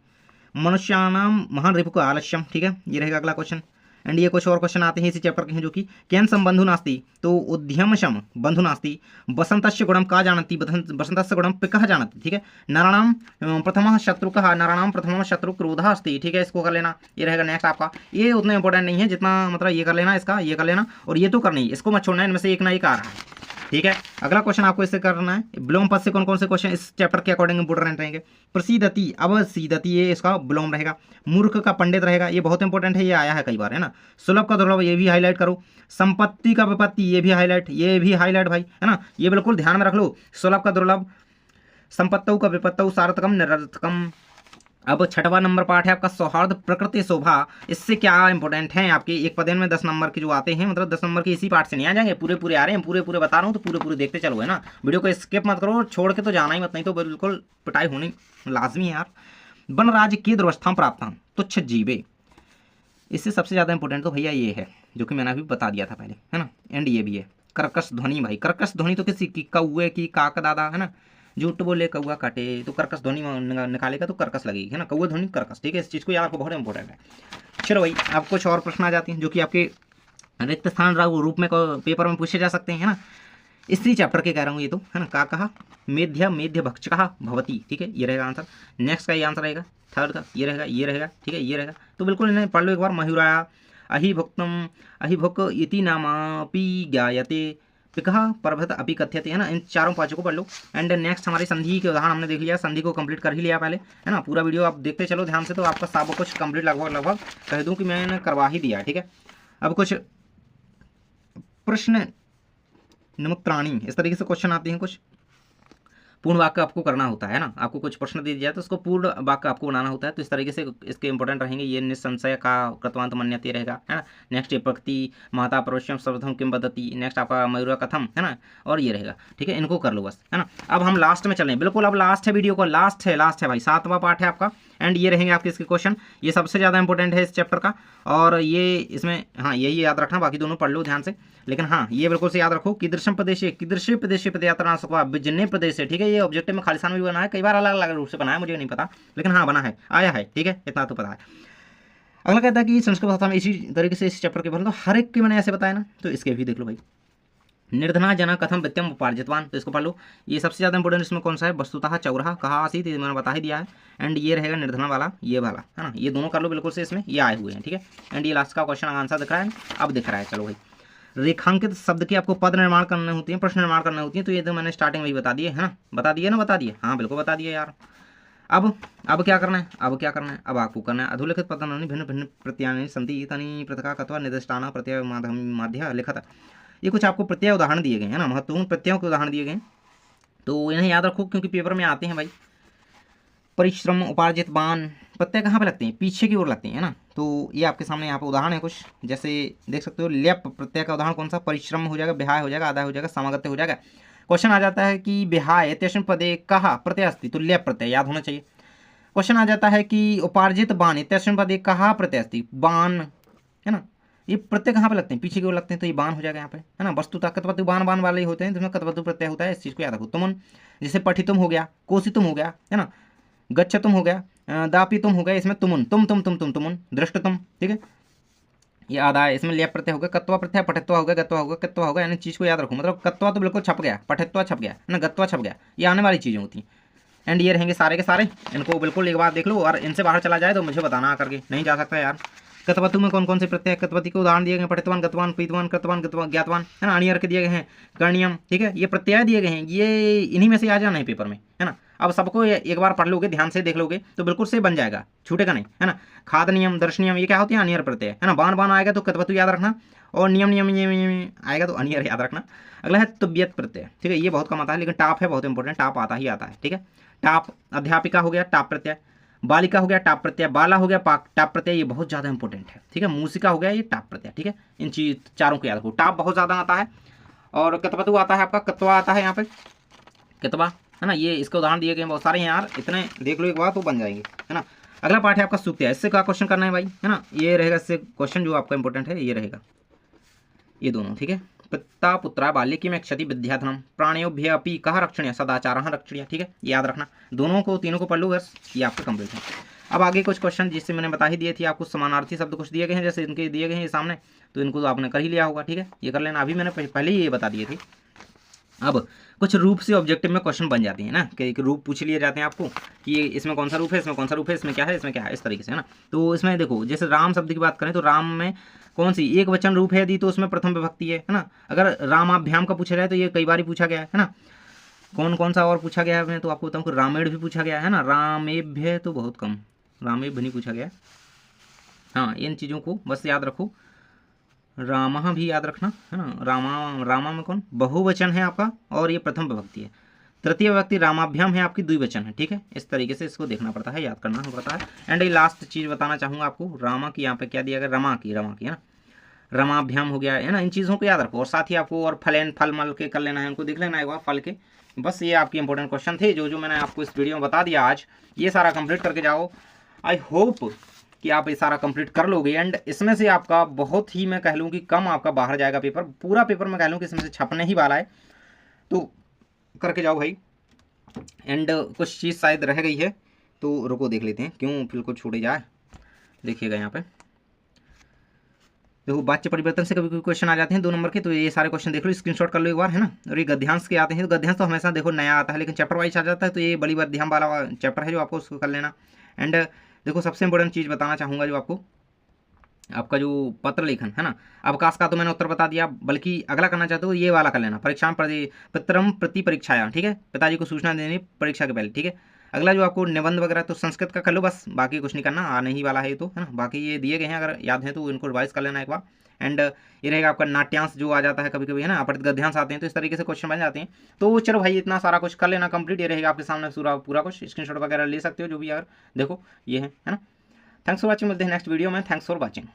मनुष्याणाम महान रिपुको आलस्यम, ठीक है, ये रहेगा अगला क्वेश्चन। एंड ये कुछ और क्वेश्चन आते हैं इसी चैप्टर के हैं, जो कि केन संबंधु नास्ति, तो उद्यमशम बंधु नास्ति, बसंतस्य गुणम का जानती, बसंतस्य गुणम पिकः जानती, ठीक है। नराणाम प्रथम शत्रुकः, नराणाम प्रथम शत्रु क्रोधः अस्ति, ठीक है, इसको कर लेना, ये रहेगा नेक्स्ट आपका। ये उतना इंपॉर्टेंट नहीं है जितना मतलब ये कर लेना, इसका ये कर लेना, और ये तो करना ही, इसको मत छोड़ना, इनमें से एक ना एक आ रहा है, ठीक है। अगला क्वेश्चन आपको इससे करना है, विलोम पद से कौन कौन से क्वेश्चन इस चैप्टर के अकॉर्डिंग इंपोर्टेंट रहेंगे। प्रसिद्धति, अवसिद्धति, ये इसका विलोम रहेगा। मूर्ख का पंडित रहेगा, ये बहुत इंपॉर्टेंट है, ये आया है कई बार, है ना। सुलभ का दुर्लभ, ये भी हाईलाइट करो। संपत्ति का विपत्ति, ये भी हाईलाइट, ये भी हाईलाइट भाई, है ना, ये बिल्कुल ध्यान में रख लो। सुलभ का दुर्लभ, संपत्तौ का विपत्तौ, सार्थकम निरर्थकम। अब छठवां नंबर पार्ट है आपका सौहार्द प्रकृति शोभा। इससे क्या इंपॉर्टेंट है आपके एक पदेन में 10 नंबर के जो आते हैं, मतलब 10 नंबर के इसी पार्ट से नहीं आ जाएंगे, पूरे पूरे आ रहे हैं, पूरे पूरे बता रहा हूँ, तो पूरे पूरे देखते चलो, है ना। वीडियो को स्किप मत करो, छोड़ के तो जाना ही मत, नहीं तो बिल्कुल पिटाई होनी लाजमी है यार। वन राज्य की दुर्वस्था प्राप्त तुच्छ जीवे, इससे सबसे ज़्यादा इंपॉर्टेंट तो भैया ये है, जो कि मैंने अभी बता दिया था पहले, है ना। एंड ये भी है कर्कश ध्वनि भाई, कर्कश ध्वनि तो किसी की, कौए की, काक दादा, है ना। झूठ बोले कौआ काटे, तो कर्कश ध्वनि निकालेगा तो कर्कश लगेगी, है ना, कौआ ध्वनि कर्कश, ठीक है। इस चीज़ को याद आपको बहुत इंपॉर्टेंट है। चलो भाई, आप कुछ और प्रश्न आ जाते हैं जो कि आपके रिक्त स्थान रूप में पेपर में पूछे जा सकते हैं, है ना। इसी चैप्टर के कह रहा हूँ ये तो, है ना। का कहा, मेध्य मेध्य भक्षकः भवति, ठीक है, ये रहेगा आंसर। नेक्स्ट का ये आंसर रहेगा, थर्ड का ये रहेगा, ये रहेगा, ठीक है, ये रहेगा। तो बिल्कुल इन्हें पढ़ लो एक बार। मयूराया अहिभुक्तम अहिभुक इति नामापि ज्ञायते, पिकः पर्वत अपि कथ्यते, है ना। इन चारों पाँचों को पढ़ लो। एंड नेक्स्ट हमारी संधि के उदाहरण हमने देख लिया, संधि को कंप्लीट कर ही लिया पहले, है ना। पूरा वीडियो आप देखते चलो ध्यान से, तो आपका सब कुछ कंप्लीट लगभग कह दूं कि मैंने करवा ही दिया, ठीक है। अब कुछ प्रश्न निमुक्त्राणी, इस तरीके से क्वेश्चन आते हैं। कुछ पूर्ण वाक्य आपको करना होता है ना, आपको कुछ प्रश्न दे दिया तो उसको पूर्ण वाक्य आपको बनाना होता है, तो इस तरीके से इसके इंपॉर्टेंट रहेंगे। ये निसंशय का कृतवांत मन्यते रहेगा, है ना। नेक्स्ट ये प्रकृति माता परोश्यम सर्वधम किम वदति, नेक्स्ट आपका मयूर कथम, है ना, और ये रहेगा, ठीक है। इनको कर लो बस, है ना। अब हम लास्ट में चलें, बिल्कुल अब लास्ट है वीडियो का, लास्ट है भाई, 7वां पार्ट है आपका। एंड ये रहेंगे आपके इसके क्वेश्चन, ये सबसे ज़्यादा इंपॉर्टेंट है इस चैप्टर का, और ये इसमें हाँ यही याद रखना, बाकी दोनों पढ़ लो ध्यान से। लेकिन हाँ ये बिल्कुल से याद रखो, कीदृशम प्रदेशे कीदृशे प्रदेशे पदयात्रा सुखवा विजन्य प्रदेश है, ठीक है। ये ऑब्जेक्टिव में खालिस्तान में भी बना है, कई बार अलग अलग रूप से बना है, मुझे नहीं पता, लेकिन हाँ बना है, आया है, ठीक है, इतना तो पता है। अगला कहता है कि संस्कृत भाषा में इसी तरीके से इस चैप्टर के भर, तो हर एक के मैंने ऐसे बताया ना, तो इसके भी देख लो भाई। निर्धना जना कथम वित्तम उपार्जितवान, तो इसको पढ़ लो। ये सबसे ज़्यादा इंपॉर्टेंट इसमें कौन सा है, वस्तुतः चौरहा कहा आसीत, मैंने बता ही दिया है। एंड ये रहेगा निर्धना वाला, ये वाला, है ना, ये दोनों कर लो बिल्कुल से, इसमें ये आए हुए हैं, ठीक है। एंड ये लास्ट का क्वेश्चन आंसर दिख रहा है, अब दिख रहा है। चलो भाई, रेखांकित शब्द के आपको पद निर्माण करने होती है, प्रश्न निर्माण करने होती है, तो ये तो मैंने स्टार्टिंग में ही बता दिए, है ना, बता दिए ना, बता दिए, हाँ बिल्कुल बता दिए यार। अब क्या करना है, अब क्या करना है, अब आपको करना है अधोलिखित पदानि भिन्न भिन्न प्रत्ययानि सन्ति तनि पृथक् अथवा निर्दिष्टानां प्रत्यय माध्य लिखत। ये कुछ आपको प्रत्यय उदाहरण दिए गए हैं ना, महत्वपूर्ण प्रत्ययों के उदाहरण दिए गए हैं, तो इन्हें याद रखो क्योंकि पेपर में आते हैं भाई। परिश्रम, उपार्जित, बाण, प्रत्यय कहाँ पे लगते हैं, पीछे की ओर लगते हैं, है ना। तो ये आपके सामने यहाँ पे उदाहरण है कुछ, जैसे देख सकते हो। ल्यप प्रत्यय का उदाहरण कौन सा, परिश्रम हो जाएगा, विहाय हो जाएगा, आदाय हो जाएगा, समागत्य हो जाएगा। क्वेश्चन आ जाता है कि विहाय इत्यस्मिन् पदे कहा प्रत्यय अस्ति, तो ल्यप प्रत्यय याद होना चाहिए। क्वेश्चन आ जाता है कि उपार्जित बाण इत्यस्मिन् पदे कहा प्रत्यय अस्ति, बाण, है ना, ये प्रत्यय कहाँ पे लगते हैं, पीछे की ओर लगते हैं, तो ये बान हो जाएगा यहाँ पे, है ना। वस्तुतः कतवतु बान बान वाले ही होते हैं, जिसमें कतवतु प्रत्यय होता है, इस चीज़ को याद रखो। तुमन जैसे पठितुम हो गया, कोसितुम हो गया, है ना, गच्छतुम हो गया, दापितुम हो गया, इसमें तुमुन तुमुन दृष्टतुम, ठीक है, ये आधा है, इसमें लेप प्रत्यय हो गया, कत्वा प्रत्यय, पठित्वा हो गया, गत्वा होगा, कत्वा होगा, यानी चीज़ को याद रखो। मतलब कत्वा तो बिल्कुल छप गया, पठित्वा छप गया, है ना, गत्वा छप गया, ये आने वाली चीज़ें होती हैं। एंड ये रहेंगे सारे के सारे, इनको बिल्कुल एक बार देख लो, और इनसे बाहर चला जाए तो मुझे बताना आकर के, नहीं जा सकता यार। कतवतु में कौन कौन से प्रत्यय, कतवती के उदाहरण दिए गए, पठितवान, गतवान, पीतवान, कृतवान, गतवान, ज्ञातवान, है ना, अनियर के दिए गए हैं, कर्णियम, ठीक है, ये प्रत्यय दिए गए हैं, ये इन्हीं में से आ जाना है पेपर में, है ना। अब सबको एक बार पढ़ लोगे, ध्यान से देख लोगे तो बिल्कुल से बन जाएगा, छूटेगा नहीं, है ना। खाद नियम, दर्शनियम, ये क्या होती है, अनियर प्रत्यय, है ना। बान बान आएगा तो कतवतु याद रखना, और नियम नियम नियम आएगा तो अनियर याद रखना। अगला है तुब्यत प्रत्यय, ठीक है, ये बहुत कम आता है, लेकिन टाप है बहुत इंपॉर्टेंट, टाप आता ही आता है, ठीक है। टाप, अध्यापिका हो गया टाप प्रत्यय, बालिका हो गया टाप प्रत्यय, बाला हो गया टाप प्रत्यय, ये बहुत ज़्यादा इंपॉर्टेंट है, ठीक है। मूसिका हो गया ये टाप प्रत्यय, ठीक है। इन चीज चारों को याद रखो। टाप बहुत ज़्यादा आता है, और कतवतु आता है आपका, कत्वा आता है यहाँ पे, कतवा, है ना। ये इसके उदाहरण दिए गए बहुत सारे हैं यार, इतने देख लो एक बार तो बन जाएंगे, है ना। अगला पार्ट है आपका सूक्त्या, इससे क्या क्वेश्चन करना है भाई, है ना। ये रहेगा इससे क्वेश्चन जो आपका इंपॉर्टेंट है, ये रहेगा ये दोनों, ठीक है। पिता पुत्रा बाल्यकी में क्षति विद्याधनम प्राणियोभ्य अपि कह रक्षणीय सदाचार रक्षणीय, ठीक है, ये याद रखना। दोनों को तीनों को पढ़ लो बस, ये आपका कंप्लीट है। अब आगे कुछ क्वेश्चन जिससे मैंने बता ही दिए थे आपको, समानार्थी शब्द कुछ दिए गए हैं, जैसे इनके दिए गए हैं सामने, तो इनको तो आपने कर ही लिया होगा, ठीक है, ये कर लेना। अभी मैंने पहले ही ये बता दिए थे। अब कुछ रूप से ऑब्जेक्टिव में क्वेश्चन बन जाते हैं ना, कि एक रूप पूछ लिए जाते हैं आपको कि ये इसमें कौन सा रूप है, इसमें कौन सा रूप है, इसमें क्या है, इसमें क्या है, इस तरीके से, है ना। तो इसमें देखो, जैसे राम शब्द की बात करें तो राम में कौन सी एक वचन रूप है यदि, तो उसमें प्रथम विभक्ति है ना। अगर रामाभ्याम का पूछा जाए तो ये कई बार ही पूछा गया है ना। कौन कौन सा और पूछा गया है, मैं तो आपको बताऊँ, रामेण भी पूछा गया है ना, रामेभ्य तो बहुत कम, रामेभ्य नहीं पूछा गया। हाँ, इन चीज़ों को बस याद रखो। रामा भी याद रखना, है ना। रामा में कौन बहुवचन है आपका, और ये प्रथम विभक्ति है। तृतीय विभक्ति रामाभ्याम है आपकी, द्विवचन है, ठीक है। इस तरीके से इसको देखना पड़ता है, याद करना पड़ता है। एंड ये लास्ट चीज़ बताना चाहूँगा आपको, रामा की यहाँ पे क्या दिया गया, रमा की, है ना, रमाभ्याम हो गया, है ना। इन चीज़ों को याद रखो, और साथ ही आपको और फल फल मल के कर लेना है, उनको देख लेना है एक बार फल के। बस ये आपके इंपॉर्टेंट क्वेश्चन थे जो मैंने आपको इस वीडियो में बता दिया आज, ये सारा कंप्लीट करके जाओ। आई होप कि आप ये सारा कंप्लीट कर लोगे, एंड इसमें से आपका बहुत ही, मैं कह लूँ कि कम आपका बाहर जाएगा पेपर, पूरा पेपर मैं कह लूँ कि इसमें से छपने ही वाला है, तो करके जाओ भाई। एंड कुछ चीज़ शायद रह गई है, तो रुको देख लेते हैं, क्यों फिर कुछ छूटे जाए। देखिएगा यहाँ पे देखो, वाच्य परिवर्तन से कभी कोई क्वेश्चन आ जाते हैं 2 नंबर के, तो ये सारे क्वेश्चन देख लो, स्क्रीनशॉट कर लो एक बार, है ना। और ये गद्यांश के आते हैं, तो गद्यांश तो हमेशा देखो नया आता है, लेकिन चैप्टर वाइज आ जाता है, तो ये बड़ी गद्यांश वाला चैप्टर है जो आपको उसको कर लेना। एंड देखो, सबसे इंपॉर्टेंट चीज़ बताना चाहूँगा, जो आपका जो पत्र लेखन है ना, अवकाश का तो मैंने उत्तर बता दिया, बल्कि अगला करना चाहते हो ये वाला कर लेना, परीक्षा पितरम प्रति परीक्षाया, ठीक है, पिताजी को सूचना देनी परीक्षा के पहले, ठीक है। अगला जो आपको निबंध वगैरह तो संस्कृत का कर लो बस, बाकी कुछ नहीं करना, आने ही वाला है ये तो, है ना। बाकी ये दिए गए हैं, अगर याद है तो इनको रिवाइज कर लेना एक बार। एंड ये रहेगा आपका नाट्यांश जो आ जाता है कभी कभी, है ना, अपरित गद्यांश आते हैं, तो इस तरीके से क्वेश्चन बन जाते हैं। तो चलो भाई, इतना सारा कुछ कर लेना कंप्लीट, ये रहेगा आपके सामने पूरा कुछ, स्क्रीनशॉट वगैरह ले सकते हो जो भी, अगर देखो ये है ना। थैंक्स फॉर वॉचिंग, मिलते हैं नेक्स्ट वीडियो में, थैंक्स फॉर वॉचिंग।